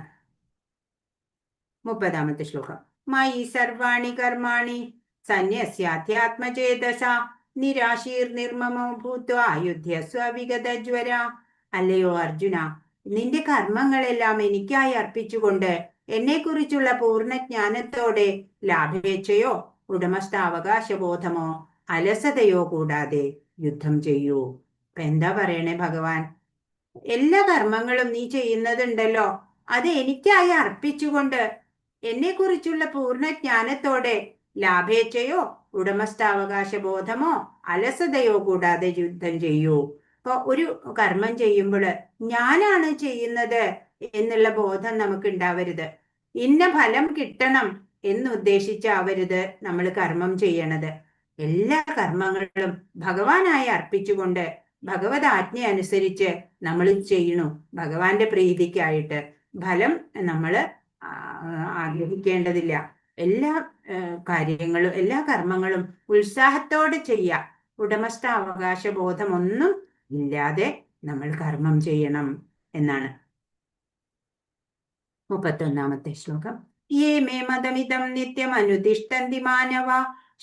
B: 30-ാമത്തെ ശ്ലോകം. മയി സർവാണി കർമാണി സന്യസ്യാധ്യാത്മചേതസ നിരാശീർ നിർമ്മമോ ഭൂത്വാ യുധ്യസ്വ വിഗതജ്വര. അല്ലയോ അർജുന, നിന്റെ കർമ്മങ്ങളെല്ലാം എനിക്കായി അർപ്പിച്ചുകൊണ്ട് എന്നെക്കുറിച്ചുള്ള പൂർണ്ണജ്ഞാനത്തോടെ ലാഭേച്ഛയോ ഉടമസ്ഥാവകാശബോധമോ അലസതയോ കൂടാതെ യുദ്ധം ചെയ്യൂ. ഇപ്പൊ എന്താ പറയണേ ഭഗവാൻ? എല്ലാ കർമ്മങ്ങളും നീ ചെയ്യുന്നതുണ്ടല്ലോ, അത് എനിക്കായി അർപ്പിച്ചുകൊണ്ട് എന്നെക്കുറിച്ചുള്ള പൂർണ്ണജ്ഞാനത്തോടെ ലാഭേച്ഛയോ ഉടമസ്ഥാവകാശ ബോധമോ അലസതയോ കൂടാതെ യുദ്ധം ചെയ്യൂ. അപ്പൊ ഒരു കർമ്മം ചെയ്യുമ്പോൾ ഞാനാണ് ചെയ്യുന്നത് എന്നുള്ള ബോധം നമുക്ക് ഉണ്ടാവരുത്. ഇന്ന ഫലം കിട്ടണം എന്നുദ്ദേശിച്ചാവരുത് നമ്മൾ കർമ്മം ചെയ്യണത്. എല്ലാ കർമ്മങ്ങളും ഭഗവാനായി അർപ്പിച്ചുകൊണ്ട് ഭഗവത് ആജ്ഞ അനുസരിച്ച് നമ്മൾ ചെയ്യണു, ഭഗവാന്റെ പ്രീതിക്കായിട്ട്. ഫലം നമ്മൾ ആഗ്രഹിക്കേണ്ടതില്ല. എല്ലാ കാര്യങ്ങളും, എല്ലാ കർമ്മങ്ങളും ഉത്സാഹത്തോടെ ചെയ്യാം. ഉടമസ്ഥ അവകാശ ബോധമൊന്നും ഇല്ലാതെ നമ്മൾ കർമ്മം ചെയ്യണം എന്നാണ്. 31-ാമത്തെ ശ്ലോകം. യേ മേ മതമിതം നിത്യം അനുതിഷ്ഠന്തി മാനവ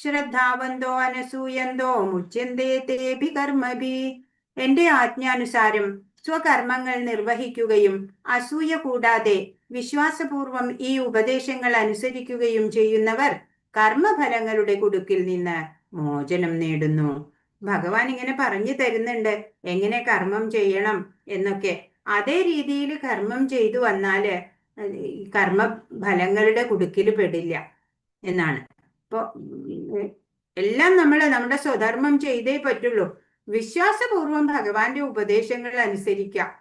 B: ശ്രദ്ധാവന്തോ അനസൂയന്തോ മുച്യന്തേ തേഭി കർമ്മഭി. എന്റെ ആജ്ഞാനുസാരം സ്വകർമ്മങ്ങൾ നിർവഹിക്കുകയും അസൂയ കൂടാതെ വിശ്വാസപൂർവം ഈ ഉപദേശങ്ങൾ അനുസരിക്കുകയും ചെയ്യുന്നവർ കർമ്മഫലങ്ങളുടെ കുടുക്കിൽ നിന്ന് മോചനം നേടുന്നു. ഭഗവാൻ ഇങ്ങനെ പറഞ്ഞു തരുന്നുണ്ട് എങ്ങനെ കർമ്മം ചെയ്യണം എന്നൊക്കെ. അതേ രീതിയിൽ കർമ്മം ചെയ്തു വന്നാല് കർമ്മഫലങ്ങളുടെ കുടുക്കിൽ പെടില്ല എന്നാണ്. ഇപ്പൊ എല്ലാം നമ്മുടെ സ്വധർമ്മം ചെയ്തേ പറ്റുള്ളൂ. വിശ്വാസപൂർവം ഭഗവാന്റെ ഉപദേശങ്ങൾ അനുസരിക്കാം.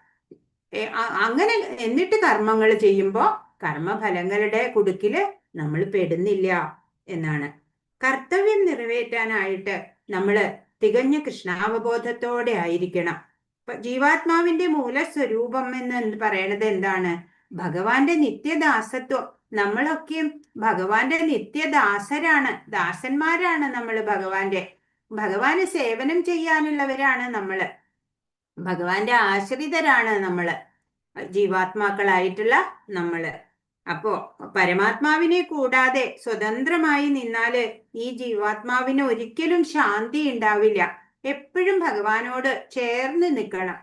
B: അങ്ങനെ എന്നിട്ട് കർമ്മങ്ങൾ ചെയ്യുമ്പോൾ കർമ്മഫലങ്ങളുടെ കുടുക്കില് നമ്മൾ പെടുന്നില്ല എന്നാണ്. കർത്തവ്യം നിറവേറ്റാനായിട്ട് നമ്മൾ തികഞ്ഞ കൃഷ്ണാവബോധത്തോടെ ആയിരിക്കണം. ജീവാത്മാവിന്റെ മൂലസ്വരൂപം എന്ന് പറയണത് എന്താണ്? ഭഗവാന്റെ നിത്യദാസത്വം. നമ്മളൊക്കെയും ഭഗവാന്റെ നിത്യദാസരാണ്, ദാസന്മാരാണ് നമ്മൾ. ഭഗവാന് സേവനം ചെയ്യാനുള്ളവരാണ് നമ്മള്. ഭഗവാന്റെ ആശ്രിതരാണ് നമ്മള്, ജീവാത്മാക്കളായിട്ടുള്ള നമ്മള്. അപ്പോ പരമാത്മാവിനെ കൂടാതെ സ്വതന്ത്രമായി നിന്നാല് ഈ ജീവാത്മാവിന് ഒരിക്കലും ശാന്തി ഉണ്ടാവില്ല. എപ്പോഴും ഭഗവാനോട് ചേർന്ന് നിൽക്കണം.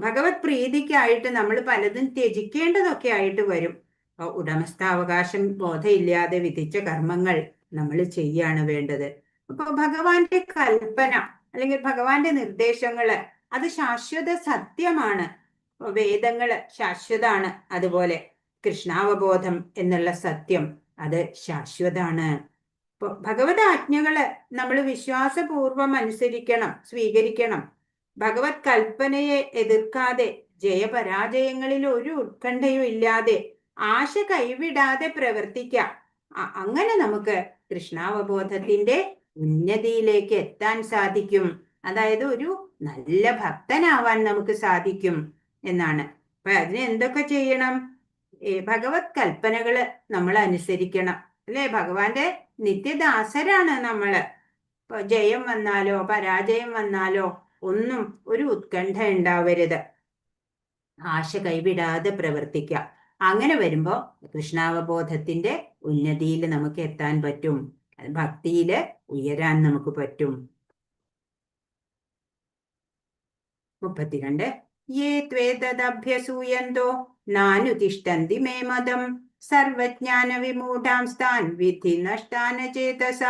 B: ഭഗവത് പ്രീതിക്കായിട്ട് നമ്മൾ പലതും ത്യജിക്കേണ്ടതൊക്കെ ആയിട്ട് വരും. ഉടമസ്ഥാവകാശം ബോധമില്ലാതെ വിധിച്ച കർമ്മങ്ങൾ നമ്മൾ ചെയ്യാണ് വേണ്ടത്. അപ്പൊ ഭഗവാന്റെ കൽപ്പന അല്ലെങ്കിൽ ഭഗവാന്റെ നിർദ്ദേശങ്ങള് അത് ശാശ്വത സത്യമാണ്. വേദങ്ങള് ശാശ്വതാണ്. അതുപോലെ കൃഷ്ണാവബോധം എന്നുള്ള സത്യം അത് ശാശ്വതാണ്. ഇപ്പൊ ഭഗവത് ആജ്ഞകള് നമ്മൾ വിശ്വാസപൂർവം അനുസരിക്കണം, സ്വീകരിക്കണം. ഭഗവത് കൽപ്പനയെ എതിർക്കാതെ, ജയപരാജയങ്ങളിൽ ഒരു ഉത്കണ്ഠയും ഇല്ലാതെ, ആശ കൈവിടാതെ പ്രവർത്തിക്കാം. അങ്ങനെ നമുക്ക് കൃഷ്ണാവബോധത്തിന്റെ ഉന്നതിയിലേക്ക് എത്താൻ സാധിക്കും. അതായത് ഒരു നല്ല ഭക്തനാവാൻ നമുക്ക് സാധിക്കും എന്നാണ്. അപ്പൊ അതിന് എന്തൊക്കെ ചെയ്യണം? ഭഗവത് കൽപ്പനകള് നമ്മൾ അനുസരിക്കണം, അല്ലെ? ഭഗവാന്റെ നിത്യദാസരാണ് നമ്മള്. ഇപ്പൊ ജയം വന്നാലോ പരാജയം വന്നാലോ ഒന്നും ഒരു ഉത്കണ്ഠ ഉണ്ടാവരുത്. ആശ കൈവിടാതെ പ്രവർത്തിക്കാം. അങ്ങനെ വരുമ്പോ കൃഷ്ണാവബോധത്തിന്റെ ഉന്നതിയിൽ നമുക്ക് എത്താൻ പറ്റും, ഭക്തിയില് ഉയരാൻ നമുക്ക് പറ്റും. 32 യേ ത്വേതദഭ്യസൂയന്തോ നാനുതിഷ്ഠന്തി മേ മദം സർവജ്ഞാന വിമൂഢാംസ്താൻ വിധി നഷ്ടാന ചേതസ.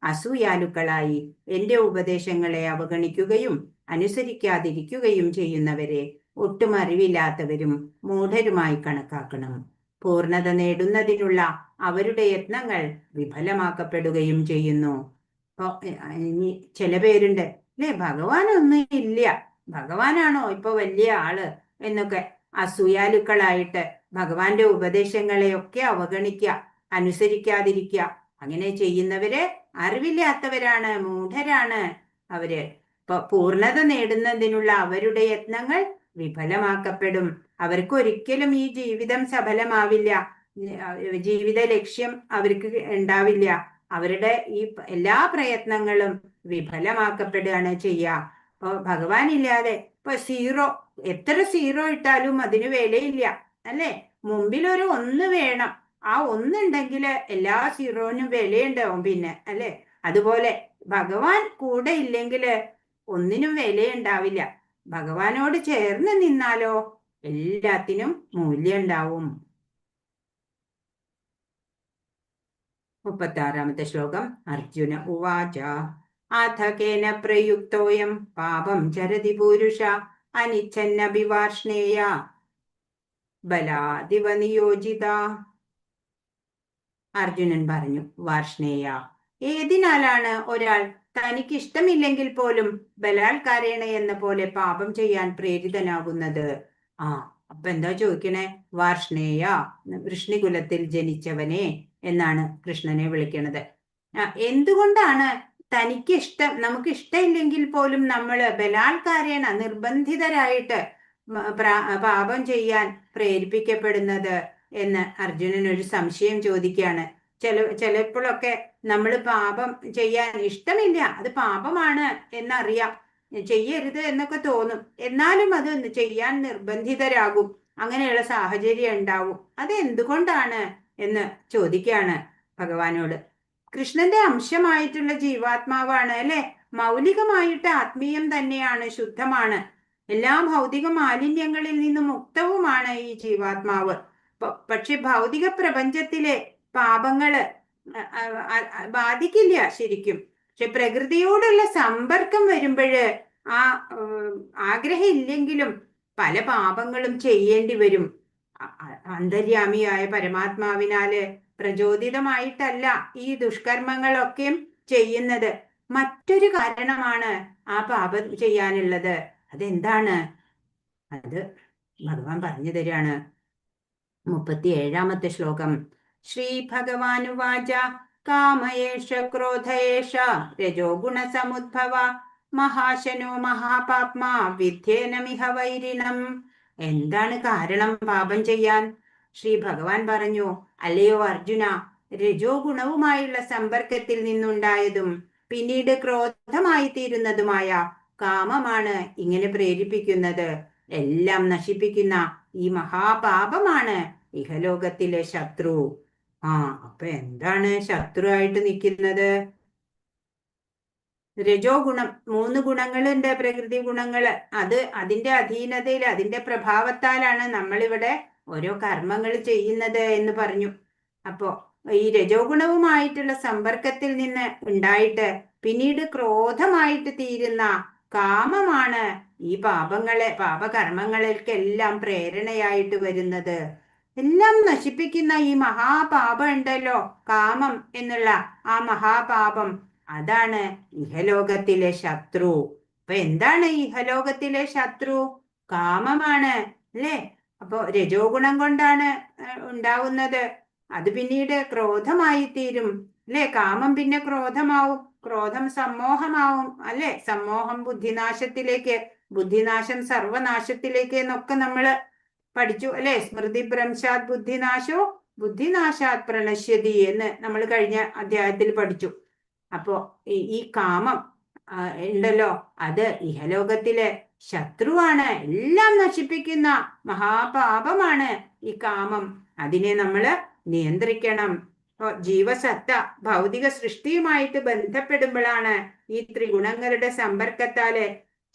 B: അസൂയാലുക്കളായി എന്റെ ഉപദേശങ്ങളെ അവഗണിക്കുകയും അനുസരിക്കാതിരിക്കുകയും ചെയ്യുന്നവരെ ഒട്ടും അറിവില്ലാത്തവരും മൂഢരുമായി കണക്കാക്കണം. പൂർണ്ണത നേടുന്നതിനുള്ള അവരുടെ യത്നങ്ങൾ വിഫലമാക്കപ്പെടുകയും ചെയ്യുന്നു. ഇനി ചില പേരുണ്ട്, അല്ലെ, ഭഗവാനൊന്നും ഇല്ല, ഭഗവാനാണോ ഇപ്പൊ വലിയ ആള് എന്നൊക്കെ അസൂയാലുക്കളായിട്ട് ഭഗവാന്റെ ഉപദേശങ്ങളെയൊക്കെ അവഗണിക്കുക, അനുസരിക്കാതിരിക്കുക. അങ്ങനെ ചെയ്യുന്നവര് അറിവില്ലാത്തവരാണ്, മൂഢരാണ് അവര്. ഇപ്പൊ പൂർണ്ണത നേടുന്നതിനുള്ള അവരുടെ യത്നങ്ങൾ വിഫലമാക്കപ്പെടും. അവർക്ക് ഒരിക്കലും ഈ ജീവിതം സഫലമാവില്ല, ജീവിത ലക്ഷ്യം അവർക്ക് ഉണ്ടാവില്ല. അവരുടെ ഈ എല്ലാ പ്രയത്നങ്ങളും വിഫലമാക്കപ്പെടുകയാണ് ചെയ്യുക. ഇപ്പൊ ഭഗവാൻ ഇല്ലാതെ ഇപ്പൊ എത്ര സീറോ ഇട്ടാലും അതിന് വിലയില്ല, അല്ലെ? മുമ്പിൽ ഒരു 1 വേണം. ആ 1 ഉണ്ടെങ്കിൽ എല്ലാ സീറോനും വിലയുണ്ടാവും പിന്നെ, അല്ലെ? അതുപോലെ ഭഗവാൻ കൂടെ ഇല്ലെങ്കിൽ ഒന്നിനും വിലയുണ്ടാവില്ല. ഭഗവാനോട് ചേർന്ന് നിന്നാലോ എല്ലാത്തിനും മൂല്യം ഉണ്ടാവും. 36-ാമത്തെ ശ്ലോകം. അർജുന ഉവാച അഥ കേന പ്രയുക്തോയം പാപം ചരതി പുരുഷ അനിച്ഛന്നഭിവാർഷ്ണേയ ബലാദിവ നിയോജിത. അർജുനൻ പറഞ്ഞു, വാർഷ്ണേയ, ഏതിനാലാണ് ഒരാൾ തനിക്ക് ഇഷ്ടമില്ലെങ്കിൽ പോലും ബലാത്കാരേണ എന്ന പോലെ പാപം ചെയ്യാൻ പ്രേരിതനാകുന്നത്? അപ്പൊ എന്താ ചോദിക്കണേ? വാർഷ്ണേയ, വൃഷ്ണികുലത്തിൽ ജനിച്ചവനെ എന്നാണ് കൃഷ്ണനെ വിളിക്കണത്. എന്തുകൊണ്ടാണ് നമുക്ക് ഇഷ്ടമില്ലെങ്കിൽ പോലും നമ്മൾ ബലാത്കാരേണ നിർബന്ധിതരായിട്ട് പാപം ചെയ്യാൻ പ്രേരിപ്പിക്കപ്പെടുന്നത് എന്ന് അർജുനൻ ഒരു സംശയം ചോദിക്കുകയാണ്. ചിലപ്പോഴൊക്കെ നമ്മൾ പാപം ചെയ്യാൻ ഇഷ്ടമില്ല, അത് പാപമാണ് എന്നറിയാം, ചെയ്യരുത് എന്നൊക്കെ തോന്നും, എന്നാലും അത് ചെയ്യാൻ നിർബന്ധിതരാകും. അങ്ങനെയുള്ള സാഹചര്യം ഉണ്ടാവും. അത് എന്തുകൊണ്ടാണ് എന്ന് ചോദിക്കുകയാണ് ഭഗവാനോട്. കൃഷ്ണന്റെ അംശമായിട്ടുള്ള ജീവാത്മാവാണ്, അല്ലെ? മൗലികമായിട്ട് ആത്മീയം തന്നെയാണ്, ശുദ്ധമാണ്. എല്ലാ ഭൗതിക മാലിന്യങ്ങളിൽ നിന്നും മുക്തവുമാണ് ഈ ജീവാത്മാവ്. പക്ഷെ ഭൗതിക പ്രപഞ്ചത്തിലെ പാപങ്ങള് ബാധിക്കില്ല ശരിക്കും. പക്ഷെ പ്രകൃതിയോടുള്ള സമ്പർക്കം വരുമ്പോഴ് ആ ആഗ്രഹം ഇല്ലെങ്കിലും പല പാപങ്ങളും ചെയ്യേണ്ടി വരും. അന്തര്യാമിയായ പരമാത്മാവിനാല് പ്രചോദിതമായിട്ടല്ല ഈ ദുഷ്കർമ്മങ്ങളൊക്കെ ചെയ്യുന്നത്. മറ്റൊരു കാരണമാണ് ആ പാപം ചെയ്യാനുള്ളത്. അതെന്താണ്? അത് ഭഗവാൻ പറഞ്ഞു തരാണ്. 37ാമത്തെ ശ്ലോകം. ശ്രീ ഭഗവാനുവാച കാമയേഷ ക്രോധയേഷ രജോ ഗുണസമുദ്ഭവ മഹാശനോ മഹാപാപ്മാ വിദ്യേനമിഹ വൈരിണം. എന്താണ് കാരണം പാപം ചെയ്യാൻ? ശ്രീ ഭഗവാൻ പറഞ്ഞു, അല്ലയോ അർജുന, രജോ ഗുണവുമായുള്ള സമ്പർക്കത്തിൽ നിന്നുണ്ടായതും പിന്നീട് ക്രോധമായി തീരുന്നതുമായ കാമമാണ് ഇങ്ങനെ പ്രേരിപ്പിക്കുന്നത്. എല്ലാം നശിപ്പിക്കുന്ന ഈ മഹാപാപമാണ് ഇഹലോകത്തിലെ ശത്രു. അപ്പൊ എന്താണ് ശത്രുവായിട്ട് നിൽക്കുന്നത്? രജോ ഗുണം. 3 ഗുണങ്ങളുണ്ട്, പ്രകൃതി ഗുണങ്ങള്. അതിന്റെ അധീനതയിൽ, അതിന്റെ പ്രഭാവത്താലാണ് നമ്മളിവിടെ ഓരോ കർമ്മങ്ങൾ ചെയ്യുന്നത് എന്ന് പറഞ്ഞു. അപ്പോ ഈ രജോ ഗുണവുമായിട്ടുള്ള സമ്പർക്കത്തിൽ നിന്ന് ഉണ്ടായിട്ട് പിന്നീട് ക്രോധമായിട്ട് തീരുന്ന കാമമാണ് ഈ പാപകർമ്മങ്ങൾക്കെല്ലാം പ്രേരണയായിട്ട് വരുന്നത്. എല്ലാം നശിപ്പിക്കുന്ന ഈ മഹാപാപം ഉണ്ടല്ലോ, കാമം എന്നുള്ള ആ മഹാപാപം, അതാണ് ഇഹലോകത്തിലെ ശത്രു. അപ്പൊ എന്താണ് ഇഹലോകത്തിലെ ശത്രു? കാമമാണ്, അല്ലേ? അപ്പൊ രജോ ഗുണം കൊണ്ടാണ് ഉണ്ടാവുന്നത്. അത് പിന്നീട് ക്രോധമായി തീരും, അല്ലെ? കാമം പിന്നെ ക്രോധമാവും, ക്രോധം സമ്മോഹമാവും, അല്ലെ? സമ്മോഹം ബുദ്ധിനാശത്തിലേക്ക്, ബുദ്ധിനാശം സർവനാശത്തിലേക്ക് എന്നൊക്കെ നമ്മള് പഠിച്ചു, അല്ലെ? സ്മൃതി ഭ്രംശാത് ബുദ്ധിനാശോ ബുദ്ധിനാശാത് പ്രണശ്യതി എന്ന് നമ്മൾ കഴിഞ്ഞ അധ്യായത്തിൽ പഠിച്ചു. അപ്പോ ഈ കാമം ഉണ്ടല്ലോ, അത് ഇഹലോകത്തിലെ ശത്രുവാണ്. എല്ലാം നശിപ്പിക്കുന്ന മഹാപാപമാണ് ഈ കാമം. അതിനെ നമ്മള് നിയന്ത്രിക്കണം. ജീവസത്ത ഭൗതിക സൃഷ്ടിയുമായിട്ട് ബന്ധപ്പെടുമ്പോഴാണ് ഈ ത്രിഗുണങ്ങളുടെ സമ്പർക്കത്താല്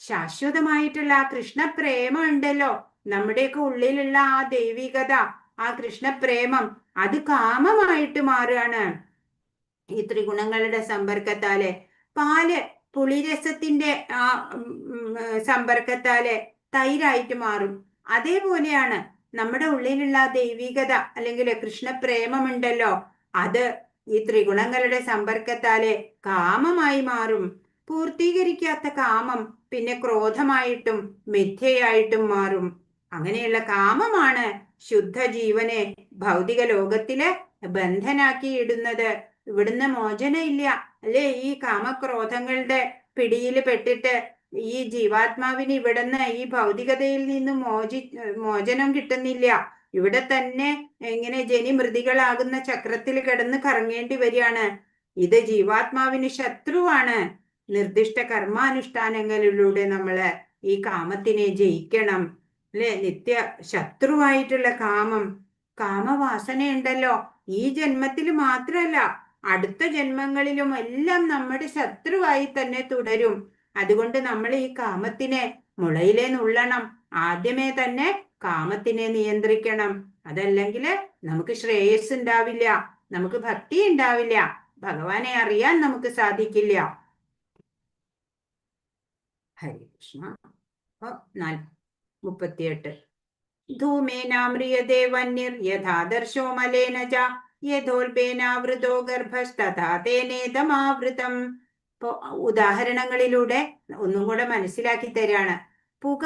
B: ശാശ്വതമായിട്ടുള്ള ആ കൃഷ്ണപ്രേമം ഉണ്ടല്ലോ, നമ്മുടെയൊക്കെ ഉള്ളിലുള്ള ആ ദൈവികത, ആ കൃഷ്ണപ്രേമം, അത് കാമമായിട്ട് മാറുകയാണ് ഈ ത്രിഗുണങ്ങളുടെ സമ്പർക്കത്താല്. പാല് പുളിരസത്തിന്റെ ആ സമ്പർക്കത്താല് തൈരായിട്ട് മാറും. അതേപോലെയാണ് നമ്മുടെ ഉള്ളിലുള്ള ദൈവികത അല്ലെങ്കിൽ കൃഷ്ണപ്രേമമുണ്ടല്ലോ, അത് ഈ ത്രിഗുണങ്ങളുടെ സമ്പർക്കത്താല് കാമമായി മാറും. പൂർത്തീകരിക്കാത്ത കാമം പിന്നെ ക്രോധമായിട്ടും മിഥ്യയായിട്ടും മാറും. അങ്ങനെയുള്ള കാമമാണ് ശുദ്ധ ജീവനെ ഭൗതിക ലോകത്തില് ബന്ധനാക്കി ഇടുന്നത്. ഇവിടുന്ന് മോചനം ഇല്ല, അല്ലെ? ഈ കാമക്രോധങ്ങളുടെ പിടിയിൽ പെട്ടിട്ട് ഈ ജീവാത്മാവിന് ഇവിടുന്ന് ഈ ഭൗതികതയിൽ നിന്ന് മോചനം കിട്ടുന്നില്ല. ഇവിടെ തന്നെ ഇങ്ങനെ ജനിമൃതികളാകുന്ന ചക്രത്തിൽ കിടന്ന് കറങ്ങേണ്ടി വരികയാണ്. ഇത് ജീവാത്മാവിന് ശത്രുവാണ്. നിർദ്ദിഷ്ട കർമാനുഷ്ഠാനങ്ങളിലൂടെ നമ്മള് ഈ കാമത്തിനെ ജയിക്കണം, അല്ലെ? നിത്യ ശത്രുവായിട്ടുള്ള കാമവാസനയുണ്ടല്ലോ, ഈ ജന്മത്തിൽ മാത്രമല്ല അടുത്ത ജന്മങ്ങളിലും എല്ലാം നമ്മുടെ ശത്രുവായി തന്നെ തുടരും. അതുകൊണ്ട് നമ്മൾ ഈ കാമത്തിനെ മുളയിലേ നുള്ളണം. ആദ്യമേ തന്നെ കാമത്തിനെ നിയന്ത്രിക്കണം. അതല്ലെങ്കിൽ നമുക്ക് ശ്രേയസ് ഉണ്ടാവില്ല, നമുക്ക് ഭക്തി ഉണ്ടാവില്ല, ഭഗവാനെ അറിയാൻ നമുക്ക് സാധിക്കില്ല. ഹരേ കൃഷ്ണ. 38. ധൂമേനാമ്രിയതേ വന്യർ യഥാദർശോ മലേന ച യഥോൽപേനാവൃതോ ഗർഭസ്തഥാ തേനേതമാവൃതം. ഇപ്പോ ഉദാഹരണങ്ങളിലൂടെ ഒന്നും കൂടെ മനസ്സിലാക്കി തരാണ്. പുക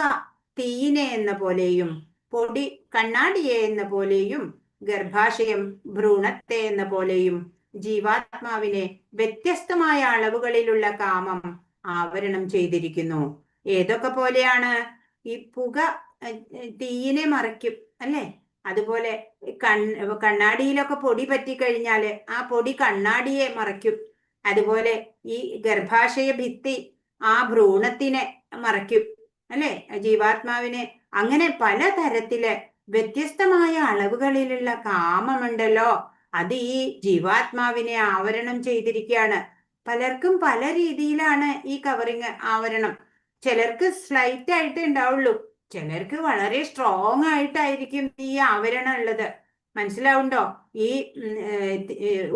B: തീയിനെ എന്ന പോലെയും പൊടി കണ്ണാടിയെ എന്ന പോലെയും ഗർഭാശയം ഭ്രൂണത്തെ എന്ന പോലെയും ജീവാത്മാവിനെ വ്യത്യസ്തമായ അളവുകളിലുള്ള കാമം ആവരണം ചെയ്തിരിക്കുന്നു. ഏതൊക്കെ പോലെയാണ്? ഈ പുക തീയിനെ മറയ്ക്കും, അല്ലെ? അതുപോലെ കണ്ണാടിയിലൊക്കെ പൊടി പറ്റിക്കഴിഞ്ഞാല് ആ പൊടി കണ്ണാടിയെ മറയ്ക്കും. അതുപോലെ ഈ ഗർഭാശയ ഭിത്തി ആ ഭ്രൂണത്തിനെ മറയ്ക്കും, അല്ലെ? ജീവാത്മാവിനെ. അങ്ങനെ പലതരത്തില് വ്യത്യസ്തമായ അളവുകളിലുള്ള കാമമുണ്ടല്ലോ, അത് ഈ ജീവാത്മാവിനെ ആവരണം ചെയ്തിരിക്കുകയാണ്. പലർക്കും പല രീതിയിലാണ് ഈ കവറിങ് ആവരണം. ചിലർക്ക് സ്ലൈറ്റ് ആയിട്ട് ഉണ്ടാവുള്ളൂ, ചിലർക്ക് വളരെ സ്ട്രോങ് ആയിട്ടായിരിക്കും ഈ ആവരണം ഉള്ളത്. മനസ്സിലാവുണ്ടോ? ഈ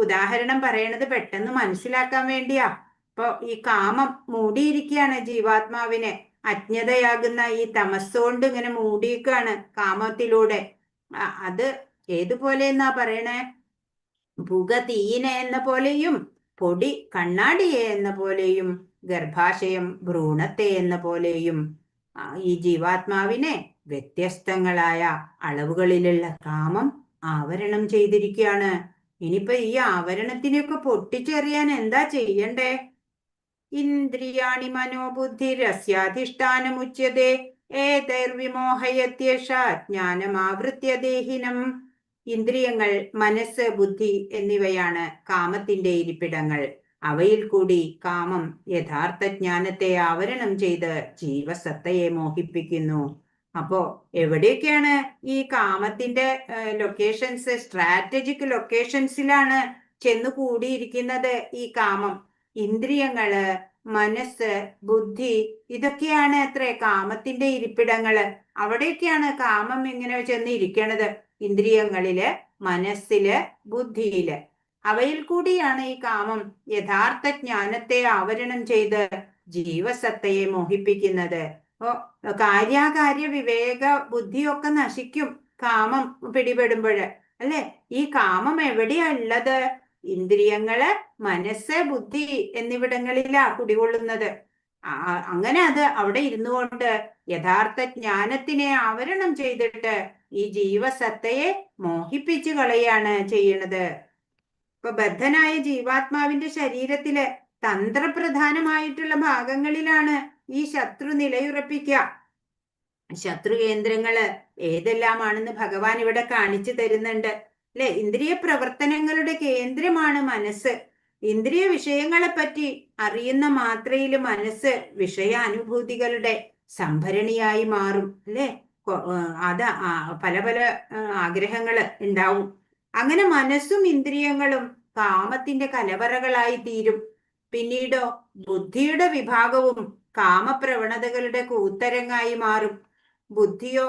B: ഉദാഹരണം പറയണത് പെട്ടെന്ന് മനസ്സിലാക്കാൻ വേണ്ടിയാ. അപ്പൊ ഈ കാമം മൂടിയിരിക്കുകയാണ് ജീവാത്മാവിനെ. അജ്ഞതയാകുന്ന ഈ തമസ്സുകൊണ്ട് ഇങ്ങനെ മൂടിയിരിക്കുകയാണ് കാമത്തിലൂടെ. അത് ഏതുപോലെ എന്നാ പറയണേ? പുക തീയിനെ എന്ന പോലെയും പൊടി കണ്ണാടിയെ എന്ന പോലെയും ഗർഭാശയം ഭ്രൂണത്തെ എന്ന പോലെയും ഈ ജീവാത്മാവിനെ വ്യത്യസ്തങ്ങളായ അളവുകളിലുള്ള കാമം ആവരണം ചെയ്തിരിക്കുകയാണ്. ഇനിയിപ്പൊ ഈ ആവരണത്തിനെയൊക്കെ പൊട്ടിച്ചെറിയാൻ എന്താ ചെയ്യണ്ടേ? ഇന്ദ്രിയാണി മനോബുദ്ധിരസ്യാധിഷ്ഠാനമുച്യതേ ഏതൈർവിമോഹയത്യഷ ജ്ഞാനമാവൃത്യ ദേഹിനം. ഇന്ദ്രിയങ്ങൾ, മനസ്സ്, ബുദ്ധി എന്നിവയാണ് കാമത്തിന്റെ ഇരിപ്പിടങ്ങൾ. അവയിൽ കൂടി കാമം യഥാർത്ഥ ജ്ഞാനത്തെ ആവരണം ചെയ്ത് ജീവസത്തയെ മോഹിപ്പിക്കുന്നു. അപ്പോ എവിടെയൊക്കെയാണ് ഈ കാമത്തിന്റെ ലൊക്കേഷൻസ്? സ്ട്രാറ്റജിക് ലൊക്കേഷൻസിലാണ് ചെന്നു കൂടിയിരിക്കുന്നത് ഈ കാമം. ഇന്ദ്രിയങ്ങള്, മനസ്സ്, ബുദ്ധി, ഇതൊക്കെയാണ് അത്രേ കാമത്തിന്റെ ഇരിപ്പിടങ്ങള്. അവിടെയൊക്കെയാണ് കാമം ഇങ്ങനെ ചെന്ന് ഇരിക്കണത്. ഇന്ദ്രിയങ്ങളില്, മനസ്സില്, ബുദ്ധിയില്. അവയിൽ കൂടിയാണ് ഈ കാമം യഥാർത്ഥ ജ്ഞാനത്തെ ആവരണം ചെയ്ത് ജീവസത്തയെ മോഹിപ്പിക്കുന്നത്. കാര്യാകാര്യ വിവേക ബുദ്ധിയൊക്കെ നശിക്കും കാമം പിടിപെടുമ്പോൾ, അല്ലെ? ഈ കാമം എവിടെയാ ഉള്ളത്? ഇന്ദ്രിയങ്ങള്, മനസ്സ്, ബുദ്ധി എന്നിവിടങ്ങളിലാ കുടികൊള്ളുന്നത്. അങ്ങനെ അത് അവിടെ ഇരുന്നു കൊണ്ട് യഥാർത്ഥ ജ്ഞാനത്തിനെ ആവരണം ചെയ്തിട്ട് ഈ ജീവസത്തയെ മോഹിപ്പിച്ചു കളയാണ് ചെയ്യണത്. ഇപ്പൊ ബദ്ധനായ ജീവാത്മാവിന്റെ ശരീരത്തില് തന്ത്രപ്രധാനമായിട്ടുള്ള ഭാഗങ്ങളിലാണ് ഈ ശത്രു നിലയുറപ്പിക്കുക. ശത്രു കേന്ദ്രങ്ങള് ഏതെല്ലാമാണെന്ന് ഭഗവാൻ ഇവിടെ കാണിച്ചു തരുന്നുണ്ട്, അല്ലെ? ഇന്ദ്രിയ പ്രവർത്തനങ്ങളുടെ കേന്ദ്രമാണ് മനസ്സ്. ഇന്ദ്രിയ വിഷയങ്ങളെ പറ്റി അറിയുന്ന മാത്രയിൽ മനസ്സ് വിഷയാനുഭൂതികളുടെ സംഭരണിയായി മാറും, അല്ലെ? അത് പല പല ആഗ്രഹങ്ങള് ഉണ്ടാവും. അങ്ങനെ മനസ്സും ഇന്ദ്രിയങ്ങളും കാമത്തിന്റെ കലവറകളായി തീരും. പിന്നീടോ ബുദ്ധിയുടെ വിഭാഗവും കാമപ്രവണതകളുടെ കൂത്തരങ്ങായി മാറും. ബുദ്ധിയോ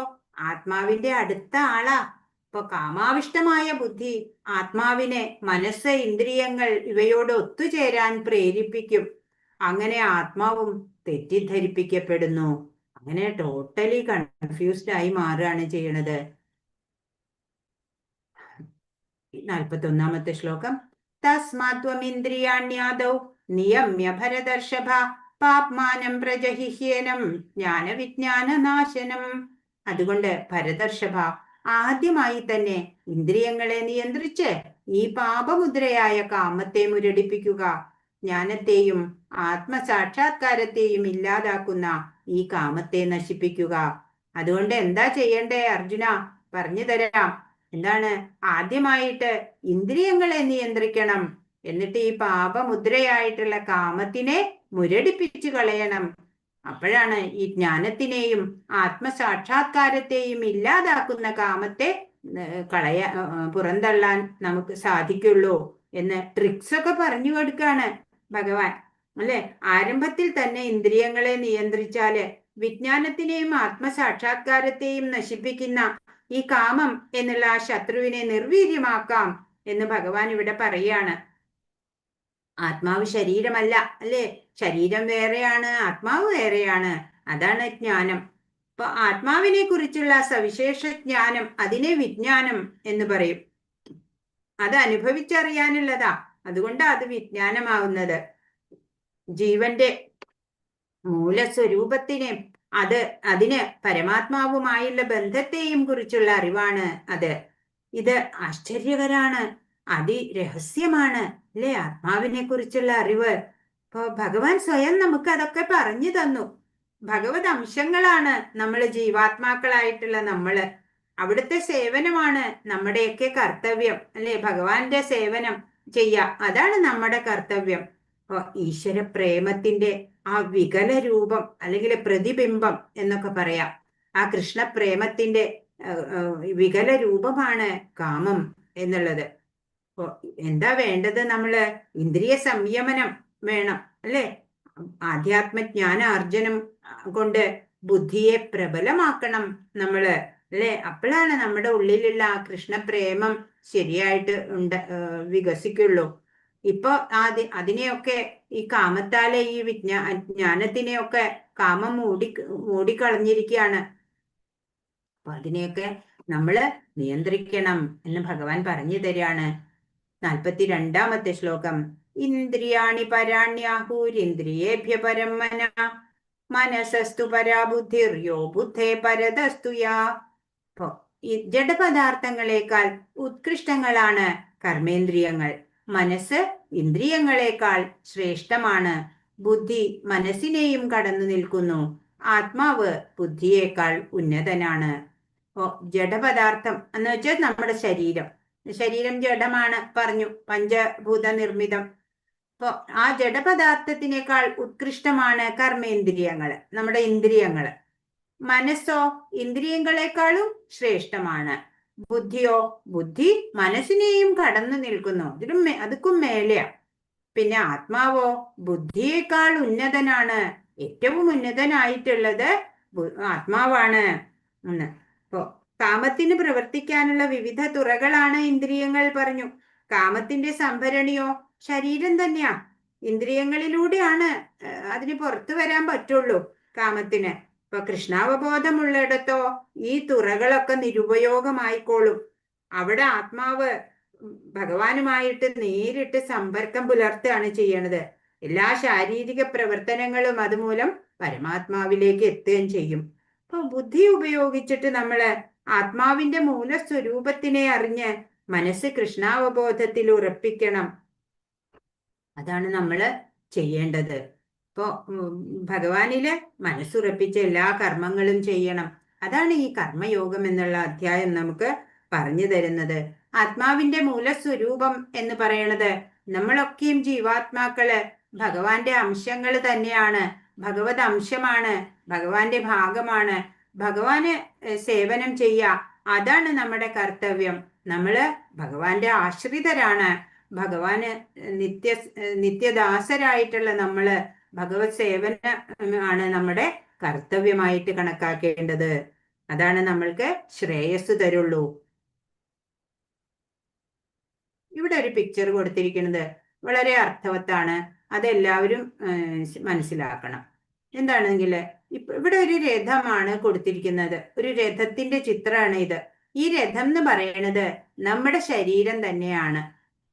B: ആത്മാവിന്റെ അടുത്ത ആളാ. ഇപ്പൊ കാമാവിഷ്ടമായ ബുദ്ധി ആത്മാവിനെ മനസ്സ്, ഇന്ദ്രിയങ്ങൾ ഇവയോട് ഒത്തുചേരാൻ പ്രേരിപ്പിക്കും. അങ്ങനെ ആത്മാവും തെറ്റിദ്ധരിപ്പിക്കപ്പെടുന്നു. അങ്ങനെ ടോട്ടലി കൺഫ്യൂസ്ഡ് ആയി മാറുകയാണ് ചെയ്യണത്. 41ാമത്തെ ശ്ലോകം. തസ്മാത്വമിന്ദ്രിയാണ്യാദൗ നിയമ്യ ഭരതർഷഭ പാപ്മാനം പ്രജഹിഹ്യേനം ജ്ഞാനവിജ്ഞാനനാശനം. അതുകൊണ്ട് ഭരതർഷഭ, ആദ്യമായി തന്നെ ഇന്ദ്രിയങ്ങളെ നിയന്ത്രിച്ച് ഈ പാപമുദ്രയായ കാമത്തെ മുരടിപ്പിക്കുക. ജ്ഞാനത്തെയും ആത്മസാക്ഷാത്കാരത്തെയും ഇല്ലാതാക്കുന്ന ഈ കാമത്തെ നശിപ്പിക്കുക. അതുകൊണ്ട് എന്താ ചെയ്യണ്ടേ അർജുന? പറഞ്ഞു തരാം. എന്താണ്? ആദ്യമായിട്ട് ഇന്ദ്രിയങ്ങളെ നിയന്ത്രിക്കണം. എന്നിട്ട് ഈ പാപമുദ്രയായിട്ടുള്ള കാമത്തിനെ മുരടിപ്പിച്ചു കളയണം. അപ്പോഴാണ് ഈ ജ്ഞാനത്തിനെയും ആത്മസാക്ഷാത്കാരത്തെയും ഇല്ലാതാക്കുന്ന കാമത്തെ പുറന്തള്ളാൻ നമുക്ക് സാധിക്കുള്ളൂ എന്ന് ട്രിക്സ് ഒക്കെ പറഞ്ഞു കൊടുക്കാണ് ഭഗവാൻ, അല്ലെ? ആരംഭത്തിൽ തന്നെ ഇന്ദ്രിയങ്ങളെ നിയന്ത്രിച്ചാല് വിജ്ഞാനത്തിനെയും ആത്മസാക്ഷാത്കാരത്തെയും നശിപ്പിക്കുന്ന ഈ കാമം എന്നുള്ള ആ ശത്രുവിനെ നിർവീര്യമാക്കാം എന്ന് ഭഗവാൻ ഇവിടെ പറയാണ്. ആത്മാവ് ശരീരമല്ല, അല്ലെ? ശരീരം വേറെയാണ്, ആത്മാവ് വേറെയാണ്. അതാണ് ജ്ഞാനം. അപ്പൊ ആത്മാവിനെ കുറിച്ചുള്ള സവിശേഷ ജ്ഞാനം, അതിനെ വിജ്ഞാനം എന്ന് പറയും. അത് അനുഭവിച്ചറിയാനുള്ളതാ. അതുകൊണ്ട് അത് വിജ്ഞാനമാവുന്നത്. ജീവന്റെ മൂലസ്വരൂപത്തിനെ, അതിന് പരമാത്മാവുമായുള്ള ബന്ധത്തെയും കുറിച്ചുള്ള അറിവാണ് അത്. ഇത് ആശ്ചര്യകരാണ്, അതിരഹസ്യമാണ്, അല്ലെ? ആത്മാവിനെ കുറിച്ചുള്ള അറിവ്. ഇപ്പൊ ഭഗവാൻ സ്വയം നമുക്ക് അതൊക്കെ പറഞ്ഞു തന്നു. ഭഗവത് അംശങ്ങളാണ് നമ്മൾ, ജീവാത്മാക്കളായിട്ടുള്ള നമ്മള്. അവിടുത്തെ സേവനമാണ് നമ്മുടെയൊക്കെ കർത്തവ്യം, അല്ലെ? ഭഗവാന്റെ സേവനം അതാണ് നമ്മുടെ കർത്തവ്യം. ഈശ്വര പ്രേമത്തിന്റെ ആ വികല രൂപം അല്ലെങ്കിൽ പ്രതിബിംബം എന്നൊക്കെ പറയാം. ആ കൃഷ്ണപ്രേമത്തിന്റെ വികല രൂപമാണ് കാമം എന്നുള്ളത്. എന്താ വേണ്ടത്? നമ്മള് ഇന്ദ്രിയ സംയമനം വേണം, അല്ലെ? ആധ്യാത്മജ്ഞാന അർജനം കൊണ്ട് ബുദ്ധിയെ പ്രബലമാക്കണം നമ്മള്. അല്ലെ? അപ്പോഴാണ് നമ്മുടെ ഉള്ളിലുള്ള ആ കൃഷ്ണപ്രേമം ശരിയായിട്ട് വികസിക്കുള്ളൂ. ഇപ്പൊ അതിനെയൊക്കെ ഈ കാമത്താലെ ഈ ജ്ഞാനത്തിനെയൊക്കെ കാമം മൂടിക്കളഞ്ഞിരിക്കുകയാണ്. അപ്പൊ അതിനെയൊക്കെ നമ്മള് നിയന്ത്രിക്കണം എന്ന് ഭഗവാൻ പറഞ്ഞു തരികയാണ്. 42-ാമത്തെ ശ്ലോകം. ഇന്ദ്രിയാണി പരാണ്യാഹൂരിന്ദ്രിയേഭ്യ പരം മനസസ്തു പരാ ബുദ്ധിർയോ ബുദ്ധേ പരതസ്തു യാ. അപ്പോ ഈ ജഡപദാർത്ഥങ്ങളെക്കാൾ ഉത്കൃഷ്ടങ്ങളാണ് കർമ്മേന്ദ്രിയങ്ങൾ. മനസ്സ് ഇന്ദ്രിയങ്ങളെക്കാൾ ശ്രേഷ്ഠമാണ്. ബുദ്ധി മനസ്സിനെയും കടന്നു നിൽക്കുന്നു. ആത്മാവ് ബുദ്ധിയേക്കാൾ ഉന്നതനാണ്. ജഡപദാർത്ഥം എന്ന് വെച്ചാൽ നമ്മുടെ ശരീരം ജഡമാണ് പറഞ്ഞു, പഞ്ചഭൂത നിർമ്മിതം. അപ്പൊ ആ ജഡപദാർത്ഥത്തിനേക്കാൾ ഉത്കൃഷ്ടമാണ് കർമ്മേന്ദ്രിയങ്ങള്, നമ്മുടെ ഇന്ദ്രിയങ്ങള്. മനസ്സോ ഇന്ദ്രിയങ്ങളെക്കാളും ശ്രേഷ്ഠമാണ്. ബുദ്ധി മനസ്സിനെയും കടന്നു നിൽക്കുന്നു, അതുക്കും മേലെയാ. പിന്നെ ആത്മാവോ ബുദ്ധിയേക്കാൾ ഉന്നതനാണ്. ഏറ്റവും ഉന്നതനായിട്ടുള്ളത് ആത്മാവാണ്. അപ്പോ കാമത്തിന് പ്രവർത്തിക്കാനുള്ള വിവിധ തുറകളാണ് ഇന്ദ്രിയങ്ങൾ പറഞ്ഞു. കാമത്തിന്റെ സംഭരണിയോ ശരീരം തന്നെയാ. ഇന്ദ്രിയങ്ങളിലൂടെയാണ് അതിന് പുറത്തു വരാൻ പറ്റുള്ളൂ കാമത്തിന്. ഇപ്പൊ കൃഷ്ണാവബോധമുള്ളിടത്തോ ഈ തുറകളൊക്കെ നിരുപയോഗമായിക്കോളും. അവിടെ ആത്മാവ് ഭഗവാനുമായിട്ട് നേരിട്ട് സമ്പർക്കം പുലർത്തുകയാണ് ചെയ്യണത്. എല്ലാ ശാരീരിക പ്രവർത്തനങ്ങളും അതുമൂലം പരമാത്മാവിലേക്ക് എത്തുകയും ചെയ്യും. അപ്പൊ ബുദ്ധി ഉപയോഗിച്ചിട്ട് നമ്മള് ആത്മാവിന്റെ മൂലസ്വരൂപത്തിനെ അറിഞ്ഞ് മനസ്സ് കൃഷ്ണാവബോധത്തിൽ ഉറപ്പിക്കണം. അതാണ് നമ്മള് ചെയ്യേണ്ടത്. ഇപ്പോ ഭഗവാനില് മനസ്സുറപ്പിച്ച് എല്ലാ കർമ്മങ്ങളും ചെയ്യണം. അതാണ് ഈ കർമ്മയോഗം എന്നുള്ള അധ്യായം നമുക്ക് പറഞ്ഞു തരുന്നത്. ആത്മാവിന്റെ മൂലസ്വരൂപം എന്ന് പറയണത് നമ്മളൊക്കെയും ജീവാത്മാക്കള് ഭഗവാന്റെ അംശങ്ങൾ തന്നെയാണ്. ഭഗവത് അംശമാണ്, ഭഗവാന്റെ ഭാഗമാണ്. ഭഗവാന് സേവനം ചെയ്യുക, അതാണ് നമ്മുടെ കർത്തവ്യം. നമ്മള് ഭഗവാന്റെ ആശ്രിതരാണ്. ഭഗവാന് നിത്യദാസരായിട്ടുള്ള നമ്മള് ഭഗവത് സേവനമാണ് നമ്മുടെ കർത്തവ്യമായിട്ട് കണക്കാക്കേണ്ടത്. അതാണ് നമ്മൾക്ക് ശ്രേയസ് തരുള്ളൂ. ഇവിടെ ഒരു പിക്ചർ കൊടുത്തിരിക്കുന്നത് വളരെ അർത്ഥവത്താണ്. അതെല്ലാവരും മനസ്സിലാക്കണം. എന്താണെങ്കിൽ ഇവിടെ ഒരു രഥമാണ് കൊടുത്തിരിക്കുന്നത്. ഒരു രഥത്തിന്റെ ചിത്രമാണ് ഇത്. ഈ രഥം എന്ന് പറയുന്നത് നമ്മുടെ ശരീരം തന്നെയാണ്.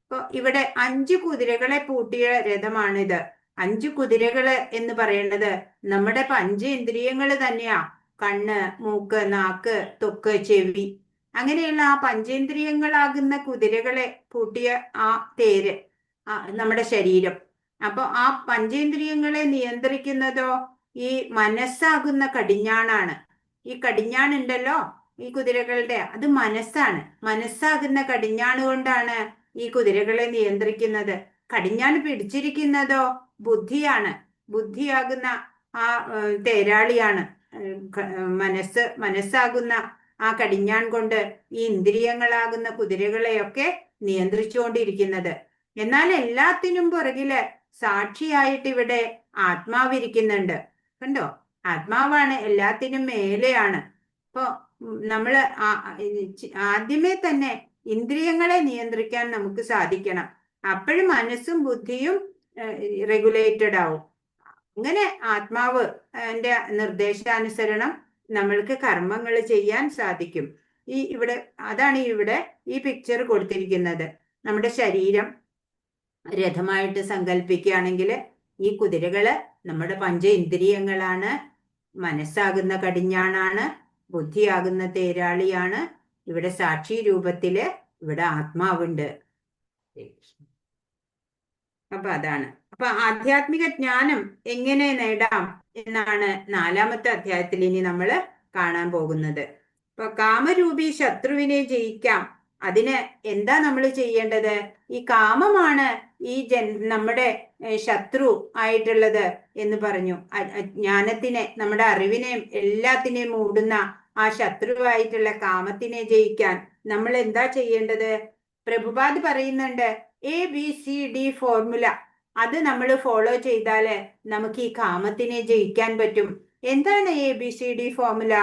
B: ഇപ്പൊ ഇവിടെ 5 കുതിരകളെ പൂട്ടിയ രഥമാണിത്. 5 കുതിരകള് എന്ന് പറയുന്നത് നമ്മുടെ പഞ്ചേന്ദ്രിയങ്ങൾ തന്നെയാ. കണ്ണ്, മൂക്ക്, നാക്ക്, ത്വക്ക്, ചെവി, അങ്ങനെയുള്ള ആ പഞ്ചേന്ദ്രിയങ്ങളാകുന്ന കുതിരകളെ പൂട്ടിയ ആ തേര് നമ്മുടെ ശരീരം. അപ്പൊ ആ പഞ്ചേന്ദ്രിയങ്ങളെ നിയന്ത്രിക്കുന്നതോ ഈ മനസ്സാകുന്ന കടിഞ്ഞാണാണ്. ഈ കടിഞ്ഞാണുണ്ടല്ലോ ഈ കുതിരകളുടെ, അത് മനസ്സാണ്. മനസ്സാകുന്ന കടിഞ്ഞാണ് കൊണ്ടാണ് ഈ കുതിരകളെ നിയന്ത്രിക്കുന്നത്. കടിഞ്ഞാൺ പിടിച്ചിരിക്കുന്നതോ ബുദ്ധിയാണ്. ബുദ്ധിയാകുന്ന ആ തേരാളിയാണ്. മനസ്സാകുന്ന ആ കടിഞ്ഞാൺ കൊണ്ട് ഈ ഇന്ദ്രിയങ്ങളാകുന്ന കുതിരകളെയൊക്കെ നിയന്ത്രിച്ചുകൊണ്ടിരിക്കുന്നത്. എന്നാൽ എല്ലാത്തിനും പുറകില് സാക്ഷിയായിട്ട് ഇവിടെ ആത്മാവിരിക്കുന്നുണ്ട്. കണ്ടോ? ആത്മാവാണ് എല്ലാത്തിനും മേലെയാണ്. അപ്പൊ നമ്മള് ആദ്യമേ തന്നെ ഇന്ദ്രിയങ്ങളെ നിയന്ത്രിക്കാൻ നമുക്ക് സാധിക്കണം. അപ്പോഴും മനസ്സും ബുദ്ധിയും റെഗുലേറ്റഡ് ആവും. അങ്ങനെ ആത്മാവ് ന്റെ നിർദ്ദേശാനുസരണം നമ്മൾക്ക് കർമ്മങ്ങൾ ചെയ്യാൻ സാധിക്കും. അതാണ് ഇവിടെ ഈ പിക്ചർ കൊടുത്തിരിക്കുന്നത്. നമ്മുടെ ശരീരം രഥമായിട്ട് സങ്കല്പിക്കുകയാണെങ്കിൽ ഈ കുതിരകള് നമ്മുടെ പഞ്ചേന്ദ്രിയങ്ങളാണ്. മനസ്സാകുന്ന കടിഞ്ഞാണാണ്, ബുദ്ധിയാകുന്ന തേരാളിയാണ്. ഇവിടെ സാക്ഷി രൂപത്തില് ഇവിടെ ആത്മാവുണ്ട്. അപ്പൊ അതാണ്. അപ്പൊ ആധ്യാത്മിക ജ്ഞാനം എങ്ങനെ നേടാം എന്നാണ് 4-ാമത്തെ അധ്യായത്തിൽ ഇനി നമ്മൾ കാണാൻ പോകുന്നത്. അപ്പൊ കാമരൂപി ശത്രുവിനെ ജയിക്കാം. അതിന് എന്താ നമ്മൾ ചെയ്യേണ്ടത്? ഈ കാമമാണ് ഈ നമ്മുടെ ശത്രു ആയിട്ടുള്ളത് എന്ന് പറഞ്ഞു. ജ്ഞാനത്തിനെ, നമ്മുടെ അറിവിനെയും എല്ലാത്തിനെയും മൂടുന്ന ആ ശത്രുവായിട്ടുള്ള കാമത്തിനെ ജയിക്കാൻ നമ്മൾ എന്താ ചെയ്യേണ്ടത്? പ്രഭുപാദ് പറയുന്നുണ്ട് ABCD ഫോർമുല. അത് നമ്മൾ ഫോളോ ചെയ്താല് നമുക്ക് ഈ കാമത്തിനെ ജയിക്കാൻ പറ്റും. എന്താണ് ABCD ഫോർമുല?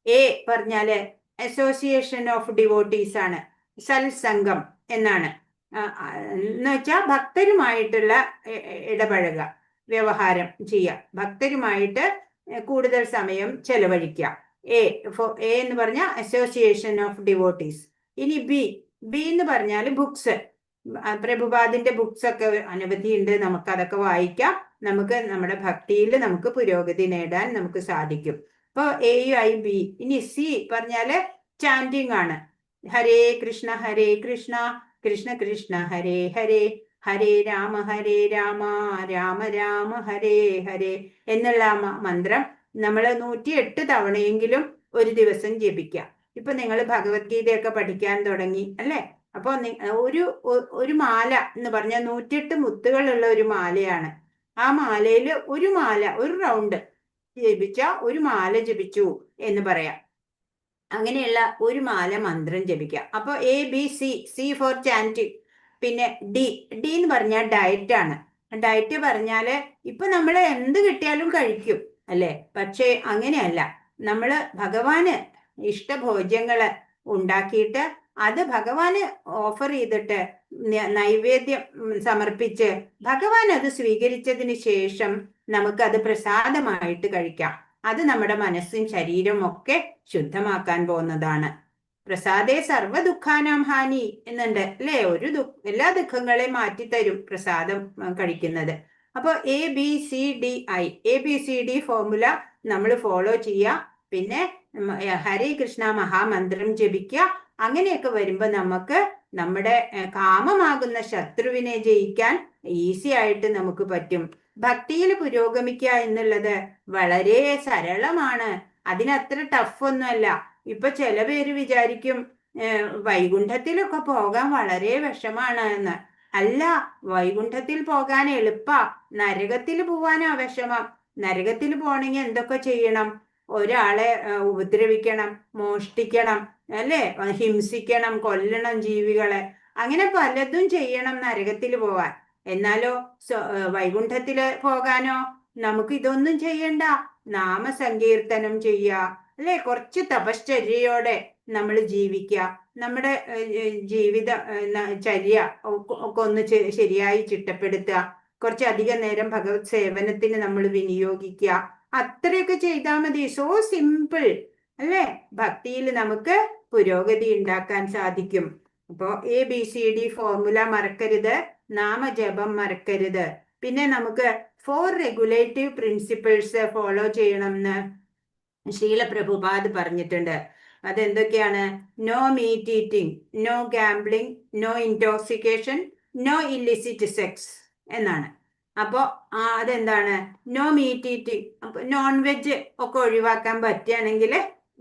B: A പറഞ്ഞാല് അസോസിയേഷൻ ഓഫ് ഡിവോട്ടീസ് ആണ്, സത്സംഗം എന്നാണ്. എന്ന് വെച്ചാൽ ഭക്തരുമായിട്ടുള്ള ഇടപഴകുക, വ്യവഹാരം ചെയ്യുക, ഭക്തരുമായിട്ട് കൂടുതൽ സമയം ചെലവഴിക്കുക. എ എന്ന് പറഞ്ഞാൽ അസോസിയേഷൻ ഓഫ് ഡിവോട്ടീസ്. ഇനി ബി എന്ന് പറഞ്ഞാൽ ബുക്സ്. പ്രഭുപാദിന്റെ ബുക്സ് ഒക്കെ അനവധി ഉണ്ട്, നമുക്ക് അതൊക്കെ വായിക്കാം. നമുക്ക് നമ്മുടെ ഭക്തിയിൽ നമുക്ക് പുരോഗതി നേടാൻ നമുക്ക് സാധിക്കും. അപ്പൊ എയും ഐ ബി. ഇനി സി പറഞ്ഞാല് ചാൻഡിങ് ആണ്. ഹരേ കൃഷ്ണ കൃഷ്ണ കൃഷ്ണ ഹരേ ഹരേ, ഹരേ രാമ രാമ രാമ ഹരേ ഹരേ എന്നുള്ള മന്ത്രം നമ്മൾ 108 തവണയെങ്കിലും ഒരു ദിവസം ജപിക്കാം. ഇപ്പൊ നിങ്ങൾ ഭഗവത്ഗീതയൊക്കെ പഠിക്കാൻ തുടങ്ങി അല്ലെ? അപ്പൊ ഒരു മാല എന്ന് പറഞ്ഞാൽ 108 മുത്തുകളുള്ള ഒരു മാലയാണ്. ആ മാലയിൽ ഒരു റൗണ്ട് ജപിച്ച ഒരു മാല ജപിച്ചു എന്ന് പറയാം. അങ്ങനെയുള്ള ഒരു മാല മന്ത്രം ജപിക്കുക. അപ്പൊ A B C for chanting. പിന്നെ ഡി എന്ന് പറഞ്ഞാൽ ഡയറ്റ് ആണ്. ഡയറ്റ് പറഞ്ഞാല് ഇപ്പൊ നമ്മൾ എന്ത് കിട്ടിയാലും കഴിക്കും അല്ലെ? പക്ഷേ അങ്ങനെയല്ല. നമ്മള് ഭഗവാന് ഇഷ്ടഭോജ്യങ്ങള് ഉണ്ടാക്കിയിട്ട് അത് ഭഗവാന് ഓഫർ ചെയ്തിട്ട് നൈവേദ്യം സമർപ്പിച്ച് ഭഗവാൻ അത് സ്വീകരിച്ചതിന് ശേഷം നമുക്കത് പ്രസാദമായിട്ട് കഴിക്കാം. അത് നമ്മുടെ മനസ്സും ശരീരവും ഒക്കെ ശുദ്ധമാക്കാൻ പോകുന്നതാണ്. പ്രസാദേ സർവ ദുഃഖാനാം ഹാനി എന്നുണ്ട് അല്ലേ? എല്ലാ ദുഃഖങ്ങളെയും മാറ്റിത്തരും പ്രസാദം കഴിക്കുന്നത്. അപ്പോൾ ABCD ഫോർമുല നമ്മൾ ഫോളോ ചെയ്യുക. പിന്നെ ഹരേ കൃഷ്ണ മഹാമന്ത്രം ജപിക്കുക. അങ്ങനെയൊക്കെ വരുമ്പോ നമുക്ക് നമ്മുടെ കാമമാകുന്ന ശത്രുവിനെ ജയിക്കാൻ ഈസി ആയിട്ട് നമുക്ക് പറ്റും. ഭക്തിയിൽ പുരോഗമിക്കുക എന്നുള്ളത് വളരെ സരളമാണ്. അതിനത്ര ടഫ് ഒന്നുമല്ല. ഇപ്പൊ ചില പേര് വിചാരിക്കും വൈകുണ്ഠത്തിലൊക്കെ പോകാൻ വളരെ വിഷമാണ് എന്ന്. അല്ല, വൈകുണ്ഠത്തിൽ പോകാൻ എളുപ്പാ, നരകത്തിൽ പോവാനാ വിഷമം. നരകത്തിൽ പോണെങ്കിൽ എന്തൊക്കെ ചെയ്യണം? ഒരാളെ ഉപദ്രവിക്കണം, മോഷ്ടിക്കണം അല്ലെ, ഹിംസിക്കണം, കൊല്ലണം ജീവികളെ, അങ്ങനെ പലതും ചെയ്യണം നരകത്തിൽ പോവാൻ. എന്നാലോ വൈകുണ്ഠത്തില് പോകാനോ നമുക്ക് ഇതൊന്നും ചെയ്യണ്ട. നാമസങ്കീർത്തനം ചെയ്യുക അല്ലെ, കുറച്ച് തപശ്ചര്യയോടെ നമ്മൾ ജീവിക്കുക. നമ്മുടെ ജീവിത ചര്യ ഒക്കെ ഒന്ന് ശരിയായി ചിട്ടപ്പെടുത്തുക. കുറച്ചധികം നേരം ഭഗവത് സേവനത്തിന് നമ്മൾ വിനിയോഗിക്കുക. അത്രയൊക്കെ ചെയ്താൽ മതി. സോ സിമ്പിൾ അല്ലേ? ഭക്തിയിൽ നമുക്ക് പുരോഗതി ഉണ്ടാക്കാൻ സാധിക്കും. അപ്പോ ABCD ഫോർമുല മറക്കരുത്, നാമജപം മറക്കരുത്. പിന്നെ നമുക്ക് 4 റെഗുലേറ്റീവ് പ്രിൻസിപ്പിൾസ് ഫോളോ ചെയ്യണം എന്ന് ശ്രീല പ്രഭുപാദ് പറഞ്ഞിട്ടുണ്ട്. അതെന്തൊക്കെയാണ്? No meat eating, no gambling, no intoxication, no illicit sex എന്നാണ്. അപ്പോൾ അതെന്താണ്? No meat eating. അപ്പൊ നോൺ വെജ് ഒക്കെ ഒഴിവാക്കാൻ പറ്റുകയാണെങ്കിൽ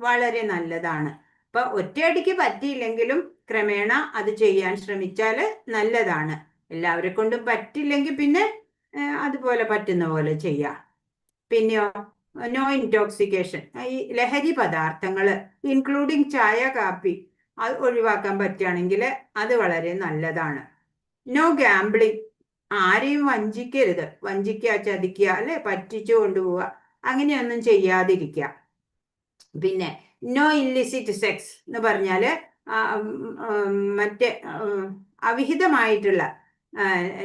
B: വളരെ നല്ലതാണ്. അപ്പൊ ഒറ്റയടിക്ക് പറ്റിയില്ലെങ്കിലും ക്രമേണ അത് ചെയ്യാൻ ശ്രമിച്ചാൽ നല്ലതാണ്. എല്ലാവരെ കൊണ്ടും പറ്റില്ലെങ്കിൽ പിന്നെ അതുപോലെ പറ്റുന്ന പോലെ ചെയ്യാം. പിന്നെയോ നോ ഇൻടോക്സിക്കേഷൻ, ഈ ലഹരി പദാർത്ഥങ്ങൾ ഇൻക്ലൂഡിങ് ചായ, കാപ്പി അത് ഒഴിവാക്കാൻ പറ്റുകയാണെങ്കിൽ അത് വളരെ നല്ലതാണ്. നോ ഗാംബ്ലിംഗ്, ആരെയും വഞ്ചിക്കരുത്. വഞ്ചിക്കുക, ചതിക്കുക അല്ലെ, പറ്റിച്ചു കൊണ്ടുപോവുക, അങ്ങനെയൊന്നും ചെയ്യാതിരിക്കുക. പിന്നെ നോ ഇല്ലിസിറ്റ് സെക്സ് എന്ന് പറഞ്ഞാല് മറ്റേ അവിഹിതമായിട്ടുള്ള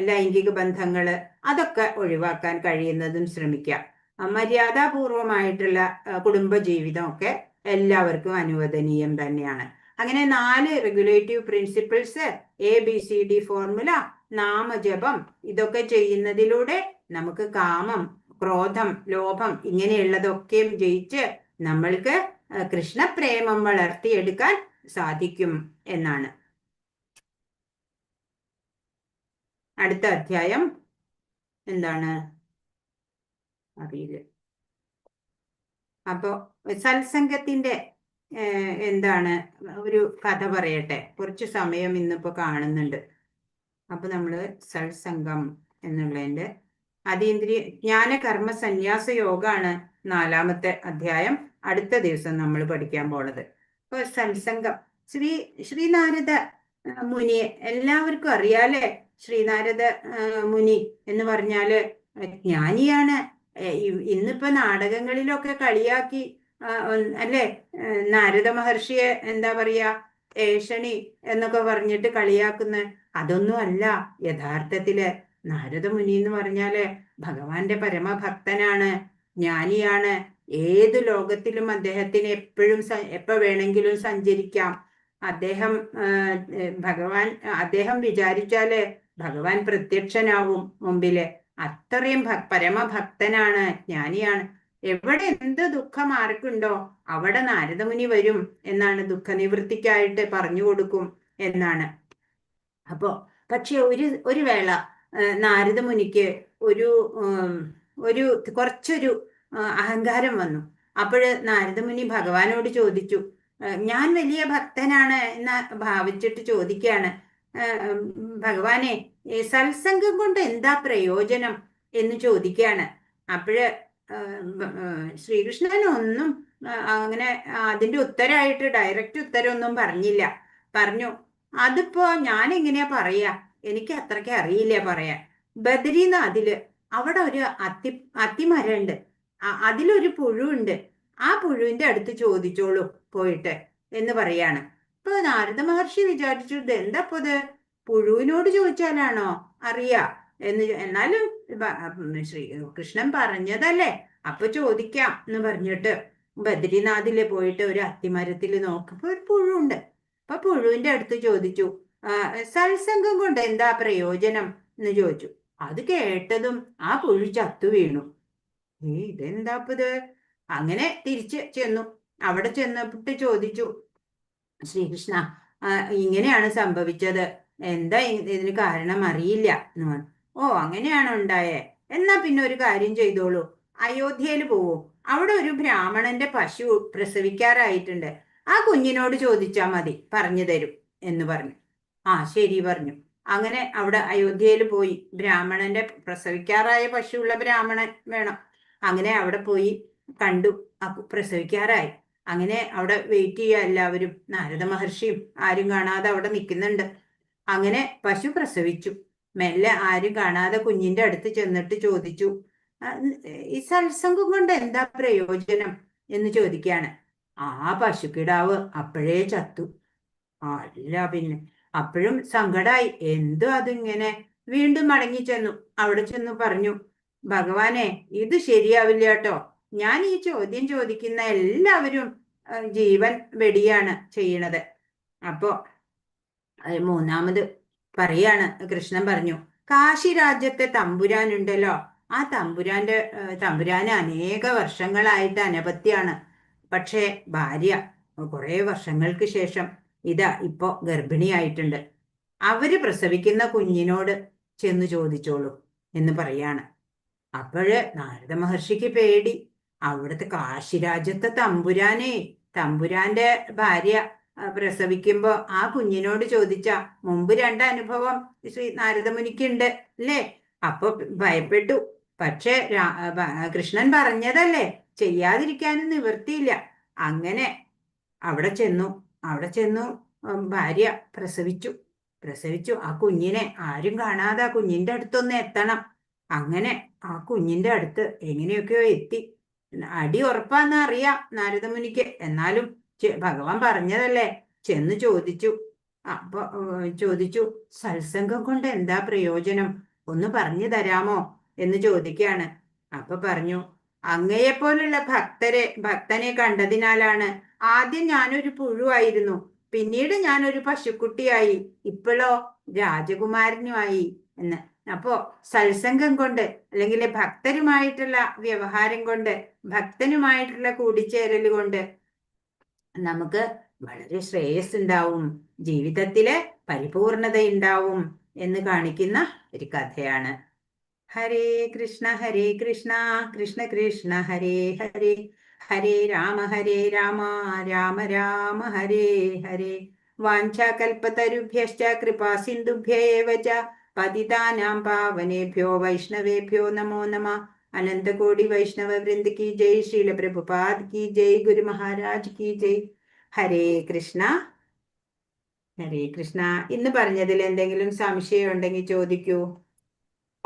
B: ലൈംഗിക ബന്ധങ്ങള് അതൊക്കെ ഒഴിവാക്കാൻ കഴിയുന്നതും ശ്രമിക്കുക. മര്യാദാപൂർവമായിട്ടുള്ള കുടുംബജീവിതം ഒക്കെ എല്ലാവർക്കും അനുവദനീയം തന്നെയാണ്. അങ്ങനെ 4 റെഗുലേറ്റീവ് പ്രിൻസിപ്പിൾസ്, ABCD ഫോർമുല, നാമജപം ഇതൊക്കെ ചെയ്യുന്നതിലൂടെ നമുക്ക് കാമം, ക്രോധം, ലോഭം ഇങ്ങനെയുള്ളതൊക്കെയും ജയിച്ച് നമ്മൾക്ക് കൃഷ്ണപ്രേമം വളർത്തിയെടുക്കാൻ സാധിക്കും എന്നാണ്. അടുത്ത അധ്യായം എന്താണ് അറിയില്ല. അപ്പോ സത്സംഗത്തിന്റെ എന്താണ് ഒരു കഥ പറയട്ടെ. കുറച്ച് സമയം ഇന്നിപ്പോ കാണുന്നുണ്ട്. അപ്പൊ നമ്മള് സത്സംഗം എന്നുള്ളതിന്റെ അതീന്ദ്രിയ ജ്ഞാന കർമ്മ സന്യാസ യോഗമാണ് 4ാമത്തെ അധ്യായം. അടുത്ത ദിവസം നമ്മൾ പഠിക്കാൻ പോണത്. അപ്പൊ സത്സംഗം ശ്രീനാരദ മുനി എല്ലാവർക്കും അറിയാലേ. ശ്രീനാരദ മുനി എന്ന് പറഞ്ഞാല് ജ്ഞാനിയാണ്. ഇന്നിപ്പോ നാടകങ്ങളിലൊക്കെ കളിയാക്കി അല്ലേ? നാരദ മഹർഷിയെ എന്താ പറയാ, ഏഷണി എന്നൊക്കെ പറഞ്ഞിട്ട് കളിയാക്കുന്ന അതൊന്നും അല്ല. യഥാർത്ഥത്തില് നാരദ മുനി എന്ന് പറഞ്ഞാല് ഭഗവാന്റെ പരമഭക്തനാണ്, ജ്ഞാനിയാണ്. ഏത് ലോകത്തിലും അദ്ദേഹത്തിന് എപ്പോഴും എപ്പോ വേണമെങ്കിലും സഞ്ചരിക്കാം. അദ്ദേഹം ഭഗവാൻ അദ്ദേഹം വിചാരിച്ചാല് ഭഗവാൻ പ്രത്യക്ഷനാവും മുമ്പില്. അത്രയും പരമഭക്തനാണ്, ജ്ഞാനിയാണ്. എവിടെ എന്ത് ദുഃഖം ആർക്കുണ്ടോ അവിടെ നാരദമുനി വരും എന്നാണ്, ദുഃഖനിവൃത്തിക്കായിട്ട് പറഞ്ഞു കൊടുക്കും എന്നാണ്. അപ്പോ പക്ഷെ ഒരു വേള നാരദമുനിക്ക് ഒരു ഒരു കുറച്ചൊരു അഹങ്കാരം വന്നു. അപ്പോഴ് നാരദമുനി ഭഗവാനോട് ചോദിച്ചു, ഞാൻ വലിയ ഭക്തനാണ് എന്ന് ഭാവിച്ചിട്ട് ചോദിക്കുകയാണ്, ഭഗവാനെ സത്സംഗം കൊണ്ട് എന്താ പ്രയോജനം എന്ന് ചോദിക്കുകയാണ്. അപ്പോഴ് ശ്രീകൃഷ്ണൻ ഒന്നും അങ്ങനെ അതിന്റെ ഉത്തരമായിട്ട് ഡയറക്റ്റ് ഉത്തരമൊന്നും പറഞ്ഞില്ല. പറഞ്ഞു, അതിപ്പോ ഞാൻ എങ്ങനെയാ പറയാ, എനിക്ക് അത്രയ്ക്ക് അറിയില്ല പറയാൻ. ബദരീനാഥില് അവിടെ ഒരു അത്തിമരമുണ്ട്, അതിലൊരു പുഴുണ്ട്, ആ പുഴുവിന്റെ അടുത്ത് ചോദിച്ചോളൂ പോയിട്ട് എന്ന് പറയാണ്. ഇപ്പൊ നാരദ മഹർഷി വിചാരിച്ചു, എന്താ ഇപ്പൊ ഇത്, പുഴുവിനോട് ചോദിച്ചാലാണോ അറിയാ എന്ന്. എന്നാലും ശ്രീ കൃഷ്ണൻ പറഞ്ഞതല്ലേ, അപ്പൊ ചോദിക്കാം എന്ന് പറഞ്ഞിട്ട് ബദ്രിനാഥില് പോയിട്ട് ഒരു അത്തിമരത്തിൽ നോക്കുമ്പോ ഒരു പുഴുണ്ട്. അപ്പൊ പുഴുവിന്റെ അടുത്ത് ചോദിച്ചു, സത്സംഗം കൊണ്ട് എന്താ പ്രയോജനം എന്ന് ചോദിച്ചു. അത് കേട്ടതും ആ പുഴു ചത്തു വീണു. ഇതെന്താപ്പത്? അങ്ങനെ തിരിച്ച് ചെന്നു. അവിടെ ചെന്നിട്ട് ചോദിച്ചു, ശ്രീകൃഷ്ണ ഇങ്ങനെയാണ് സംഭവിച്ചത്, എന്താ ഇതിന് കാരണം അറിയില്ല എന്ന് പറഞ്ഞു. ഓ അങ്ങനെയാണോ ഉണ്ടായേ? എന്നാ പിന്നെ ഒരു കാര്യം ചെയ്തോളൂ, അയോധ്യയിൽ പോവൂ, അവിടെ ഒരു ബ്രാഹ്മണന്റെ പശു പ്രസവിക്കാറായിട്ടുണ്ട്, ആ കുഞ്ഞിനോട് ചോദിച്ചാ മതി, പറഞ്ഞു തരും എന്ന് പറഞ്ഞു. ആ ശരി പറഞ്ഞു. അങ്ങനെ അവിടെ അയോധ്യയിൽ പോയി, ബ്രാഹ്മണന്റെ പ്രസവിക്കാറായ പശുവുള്ള ബ്രാഹ്മണൻ വേണം. അങ്ങനെ അവിടെ പോയി കണ്ടു, പ്രസവിക്കാറായി. അങ്ങനെ അവിടെ വെയിറ്റ് ചെയ്യുക എല്ലാവരും, നാരദ മഹർഷിയും ആരും കാണാതെ അവിടെ നിൽക്കുന്നുണ്ട്. അങ്ങനെ പശു പ്രസവിച്ചു. മെല്ലെ ആരും കാണാതെ കുഞ്ഞിന്റെ അടുത്ത് ചെന്നിട്ട് ചോദിച്ചു, ഈ സത്സംഗം കൊണ്ട് എന്താ പ്രയോജനം എന്ന് ചോദിക്കാണ്. ആ പശുക്കിടാവ് അപ്പോഴേ ചത്തു. അല്ല പിന്നെ, അപ്പോഴും സങ്കടായി, എന്തോ അതിങ്ങനെ. വീണ്ടും മടങ്ങി ചെന്നു. അവിടെ ചെന്നു പറഞ്ഞു, ഭഗവാനെ ഇത് ശരിയാവില്ല കേട്ടോ, ഞാൻ ഈ ചോദ്യം ചോദിക്കുന്ന എല്ലാവരും ജീവൻ വെടിയാണ് ചെയ്യണത്. അപ്പോ മൂന്നാമത് പറയാണ്, കൃഷ്ണൻ പറഞ്ഞു, കാശി രാജ്യത്തെ തമ്പുരാനുണ്ടല്ലോ, ആ തമ്പുരാന് അനേക വർഷങ്ങളായിട്ട് അനപത്യാണ്. പക്ഷേ ഭാര്യ കുറെ വർഷങ്ങൾക്ക് ശേഷം ഇതാ ഇപ്പോ ഗർഭിണിയായിട്ടുണ്ട്. അവര് പ്രസവിക്കുന്ന കുഞ്ഞിനോട് ചെന്ന് ചോദിച്ചോളൂ എന്ന് പറയാണ്. അപ്പോഴ് നാരദ മഹർഷിക്ക് പേടി. അവിടുത്തെ കാശി രാജ്യത്തെ തമ്പുരാന്റെ ഭാര്യ പ്രസവിക്കുമ്പോ ആ കുഞ്ഞിനോട് ചോദിച്ച മുമ്പ് രണ്ട് അനുഭവം ശ്രീ നാരദമുനിക്കുണ്ട് അല്ലേ? അപ്പൊ ഭയപ്പെട്ടു. പക്ഷെ കൃഷ്ണൻ പറഞ്ഞതല്ലേ, ചെയ്യാതിരിക്കാനും നിവൃത്തിയില്ല. അങ്ങനെ അവിടെ ചെന്നു ഭാര്യ പ്രസവിച്ചു. ആ കുഞ്ഞിനെ ആരും കാണാതെ ആ കുഞ്ഞിന്റെ അടുത്തൊന്ന് എത്തണം. അങ്ങനെ ആ കുഞ്ഞിന്റെ അടുത്ത് എങ്ങനെയൊക്കെയോ എത്തി. അടി ഉറപ്പാന്ന് അറിയാം നാരദമുനിക്ക്, എന്നാലും ഭഗവാൻ പറഞ്ഞതല്ലേ, ചെന്ന് ചോദിച്ചു. അപ്പൊ ചോദിച്ചു, സത്സംഗം കൊണ്ട് എന്താ പ്രയോജനം, ഒന്ന് പറഞ്ഞു തരാമോ എന്ന് ചോദിക്കാണ്. അപ്പൊ പറഞ്ഞു, അങ്ങയെപ്പോലുള്ള ഭക്തനെ കണ്ടതിനാലാണ്. ആദ്യം ഞാനൊരു പുഴുവായിരുന്നു, പിന്നീട് ഞാനൊരു പശുക്കുട്ടിയായി, ഇപ്പോഴോ രാജകുമാരനുമായി എന്ന്. അപ്പോ സത്സംഗം കൊണ്ട്, അല്ലെങ്കിൽ ഭക്തരുമായിട്ടുള്ള വ്യവഹാരം കൊണ്ട്, ഭക്തനുമായിട്ടുള്ള കൂടിച്ചേരൽ കൊണ്ട് നമുക്ക് വളരെ ശ്രേയസ് ഉണ്ടാവും, ജീവിതത്തില് പരിപൂർണത ഉണ്ടാവും എന്ന് കാണിക്കുന്ന ഒരു കഥയാണ്. ഹരേ കൃഷ്ണ കൃഷ്ണ കൃഷ്ണ ഹരേ ഹരേ, ഹരേ രാമ രാമ രാമ ഹരേ ഹരേ. വാഞ്ചാകൽപതരുഭ്യശ്ച കൃപാ സിന്ധുഭ്യ ഏവ ച പതിതാനാം പാവനേഭ്യോ വൈഷ്ണവേഭ്യോ നമോ നമഃ. അനന്തകോടി വൈഷ്ണവ വൃന്ദ കി ജയ്, ശ്രീല പ്രഭുപാദ് കി ജയ്, ഗുരു മഹാരാജ് കി ജയ്. ഹരേ കൃഷ്ണ. ഇന്ന് പറഞ്ഞതിൽ എന്തെങ്കിലും സംശയം ഉണ്ടെങ്കിൽ ചോദിക്കൂ.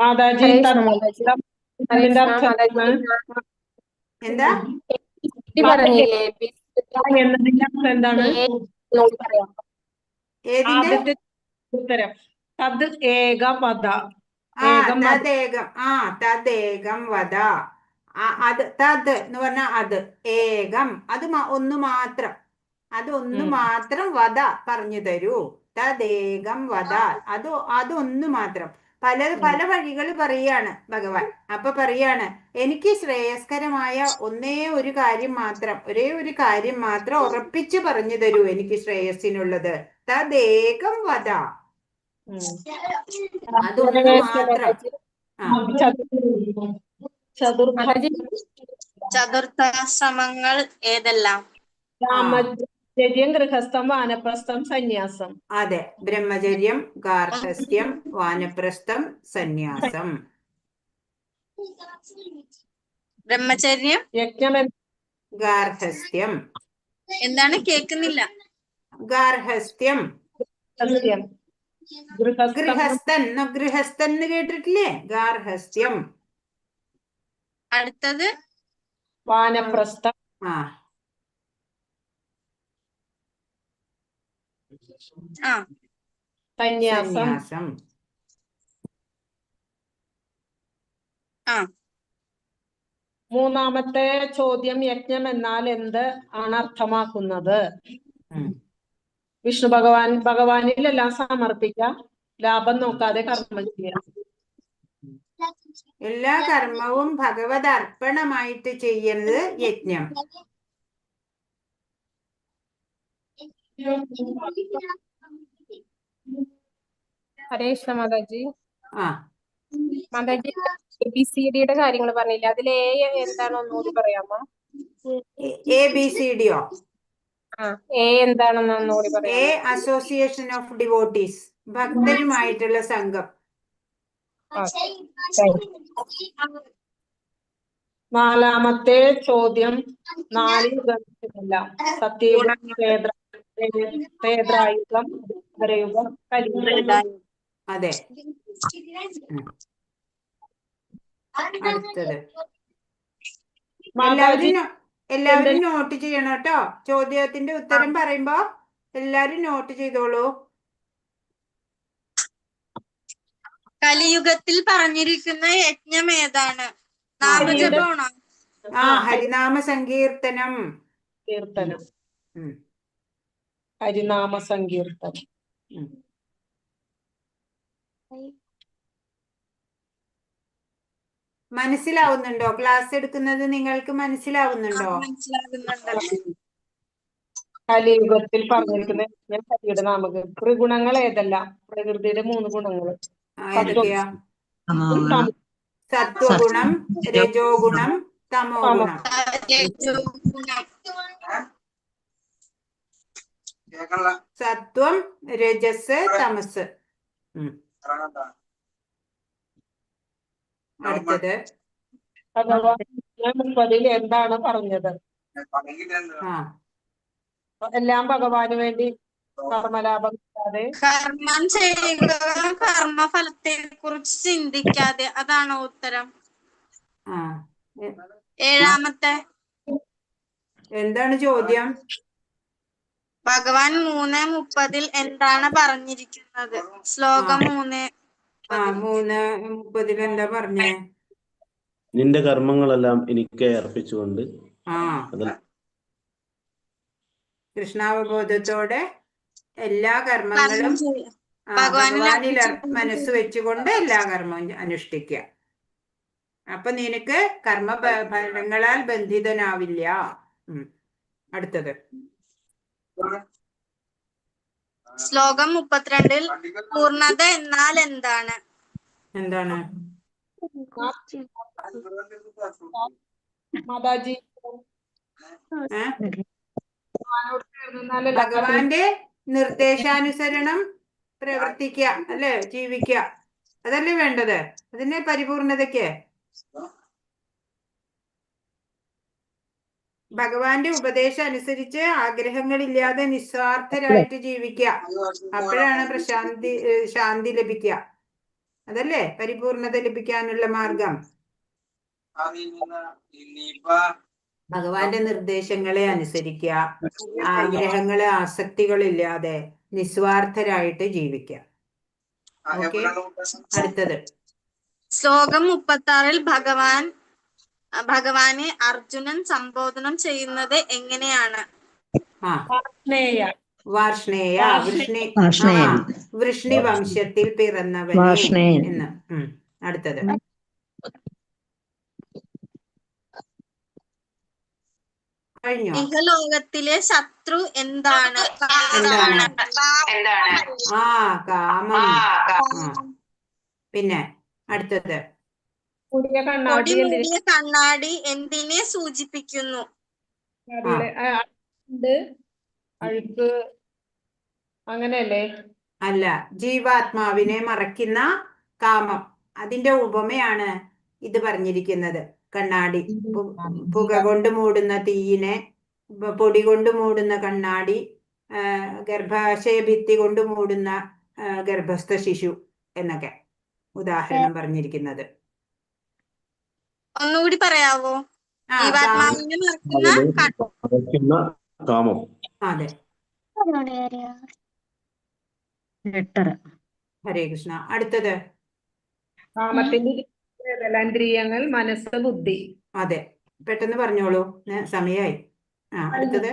A: മാതാജി
B: എന്താ
A: പറഞ്ഞില്ലേ
C: എന്നതിന്റെ അർത്ഥം എന്താണ്?
A: പറയാം.
B: ഏതിന്റെ?
C: ആദ്യത്തെ ഉത്തരം തത് ഏകവദ.
B: തദേകം വദ. അത് തത് എന്ന് പറഞ്ഞ അത്, ഏകം അത് ഒന്ന് മാത്രം, അത് ഒന്ന് മാത്രം വദ പറഞ്ഞു തരൂ. തദേകം വദ, അതൊന്നു മാത്രം. പല വഴികൾ പറയാണ് ഭഗവാൻ. അപ്പൊ പറയാണ്, എനിക്ക് ശ്രേയസ്കരമായ ഒരേ ഒരു കാര്യം മാത്രം ഉറപ്പിച്ച് പറഞ്ഞു തരൂ, എനിക്ക് ശ്രേയസ്സിനുള്ളത്. തദേകം വദ, അതൊന്നു മാത്രം.
D: ചതുർത്ഥാശ്രമങ്ങൾ ഏതെല്ലാം?
C: ബ്രഹ്മചര്യം, ഗൃഹസ്ഥം, വാനപ്രസ്ഥം, സന്യാസം.
B: അതെ, ബ്രഹ്മചര്യം, ഗാർഹസ്ഥ്യം, വാനപ്രസ്ഥം, സന്യാസം.
D: ബ്രഹ്മചര്യം,
C: യജ്ഞം,
B: ഗാർഹസ്ഥ്യം.
D: എന്താണ്? കേൾക്കുന്നില്ല.
B: ഗാർഹസ്ഥ്യം. ഗൃഹസ്ഥൻ എന്ന് കേട്ടിട്ടില്ലേ? ഗാർഹസ്ഥ്യം.
D: അടുത്തത്
C: വാനപ്രസ്ഥം.
B: സന്യാസം.
C: മൂന്നാമത്തെ ചോദ്യം, യജ്ഞം എന്നാൽ എന്ത് ആണ് അർത്ഥമാക്കുന്നത്? വിഷ്ണു ഭഗവാനിലെല്ലാം സമർപ്പിക്കാം, ലാഭം നോക്കാതെ കർമ്മം ചെയ്യാം.
B: എല്ലാ കർമ്മവും ഭഗവത് അർപ്പണമായിട്ട് ചെയ്യുന്നത് യജ്ഞം.
A: ഹരേ കൃഷ്ണ മാതാജി. മാതാജി ABCD കാര്യങ്ങൾ പറഞ്ഞില്ല, അതിൽ എ എന്താണോ ഒന്നുകൂടി പറയാമോ?
B: ABCDയോ?
A: എ എന്താണെന്ന് ഒന്നുകൂടി പറയാമോ?
B: എ അസോസിയേഷൻ ഓഫ് ഡിവോട്ടീസ്, ഭക്തരുമായിട്ടുള്ള സംഘം.
C: നാലാമത്തെ ചോദ്യം, 4 യുഗങ്ങളെല്ലാം സത്യയുഗം, ത്രേതായുഗം, ദ്വാപരയുഗം, കലിയുഗം.
B: അതെ. അടുത്തത് എല്ലാവരും നോട്ട് ചെയ്യണം കേട്ടോ. ചോദ്യത്തിന്റെ ഉത്തരം പറയുമ്പോ എല്ലാരും നോട്ട് ചെയ്തോളൂ.
D: കലിയുഗത്തിൽ പറഞ്ഞിരിക്കുന്ന യജ്ഞം ഏതാണ്? നാമജപമാണോ?
B: ഹരിനാമ സങ്കീർത്തനം.
C: ഹരിനാമ സങ്കീർത്തനം.
B: മനസ്സിലാവുന്നുണ്ടോ? ക്ലാസ് എടുക്കുന്നത് നിങ്ങൾക്ക് മനസ്സിലാവുന്നുണ്ടോ?
C: കലിയുഗത്തിൽ പറഞ്ഞിരിക്കുന്ന ഹരിയുടെ നാമങ്ങൾ. ത്രിഗുണങ്ങൾ ഏതെല്ലാം? പ്രകൃതിയുടെ 3 ഗുണങ്ങൾ
B: ഏതൊക്കെയാ? സത്വഗുണം, രജോ ഗുണം, തമോ ഗുണം. സത്വം, രജസ്, തമസ്. അടുത്തത്
C: ഭഗവാൻ എന്താണ് പറഞ്ഞത്? എല്ലാം ഭഗവാന് വേണ്ടി, കർമ്മലാഭം കിട്ടാതെ.
D: കർമ്മം ചെയ്യുക, കർമ്മഫലത്തെ കുറിച്ച് ചിന്തിക്കാതെ. അതാണോ ഉത്തരം? ഏഴാമത്തെ
B: എന്താണ് ചോദ്യം?
D: ഭഗവാൻ 3:30 എന്താണ് പറഞ്ഞിരിക്കുന്നത്? ശ്ലോകം
B: 3:30 എന്താ പറഞ്ഞേ?
E: നിന്റെ കർമ്മങ്ങളെല്ലാം എനിക്ക് അർപ്പിച്ചുകൊണ്ട്
B: കൃഷ്ണാവബോധത്തോടെ എല്ലാ കർമ്മങ്ങളും ഭഗവാനിൽ മനസ്സ് വെച്ചുകൊണ്ട് എല്ലാ കർമ്മവും അനുഷ്ഠിക്കുക. അപ്പൊ നിനക്ക് കർമ്മഫലങ്ങളാൽ ബന്ധിതനാവില്ല. അടുത്തത്
D: ശ്ലോകം 32 പൂർണ്ണത എന്നാൽ എന്താണ്?
C: മാതാജി,
B: ഭഗവാന്റെ നിർദ്ദേശാനുസരണം പ്രവർത്തിക്കുക, അല്ലെ? ജീവിക്കുക, അതല്ലേ വേണ്ടത്? അതിന്റെ പരിപൂർണതയ്ക്ക് ഭഗവാന്റെ ഉപദേശം അനുസരിച്ച് ആഗ്രഹങ്ങളില്ലാതെ നിസ്വാർത്ഥരായിട്ട് ജീവിക്കുക. അപ്പോഴാണ് ശാന്തി ലഭിക്കുക. അതല്ലേ പരിപൂർണത ലഭിക്കാനുള്ള മാർഗം. ഭഗവാന്റെ നിർദ്ദേശങ്ങളെ അനുസരിക്കുക, ആഗ്രഹങ്ങളെ ആസക്തികളില്ലാതെ നിസ്വാർത്ഥരായിട്ട് ജീവിക്കുക. ഓക്കെ, അടുത്തത്
D: ശ്ലോകം 36 ഭഗവാനെ അർജുനൻ സംബോധനം ചെയ്യുന്നത് എങ്ങനെയാണ്?
B: ആ
C: സ്നേയ
B: വാർഷ്ണേയ, വൃഷ്ണി
F: വാർഷ്ണേയൻ.
B: വൃഷ്ണി വംശത്തിൽ പിറന്നവനെ
F: വാർഷ്ണേയൻ.
B: എന്ന്. അടുത്തത് കഴിഞ്ഞോ?
D: ഇഹലോകത്തിലെ ശത്രു എന്താണ്?
B: എന്താണ്? ആ കാമം. ആ. പിന്നെ അടുത്തത്
C: കൂടിയ കണ്ണാടി
D: പൊടി മൂടിയ കണ്ണാടി എന്തിനെ സൂചിപ്പിക്കുന്നു?
C: ഉണ്ട് അഴുക്ക് അങ്ങനെയല്ലേ?
B: അല്ല, ജീവാത്മാവിനെ മറയ്ക്കുന്ന കാമം, അതിന്റെ ഉപമയാണ് ഇത് പറഞ്ഞിരിക്കുന്നത്. കണ്ണാടി, പുക കൊണ്ട് മൂടുന്ന തീയിനെ, പൊടി കൊണ്ട് മൂടുന്ന കണ്ണാടി, ഗർഭാശയ ഭിത്തി കൊണ്ട് മൂടുന്ന ഗർഭസ്ഥ ശിശു എന്നൊക്കെ ഉദാഹരണം പറഞ്ഞിരിക്കുന്നത്.
D: ഒന്നുകൂടി പറയാവോ?
B: ആ,
D: ജീവാത്മാവിനെ മറക്കുന്ന
E: മറയ്ക്കുന്ന കാമം.
B: അതെ. ഹരേ കൃഷ്ണ. അടുത്തത്
C: കാമത്തിന്റെ ഇന്ദ്രിയങ്ങൾ, മനസ്സ്, ബുദ്ധി.
B: അതെ, പെട്ടെന്ന് പറഞ്ഞോളൂ, സമയായി. അടുത്തത്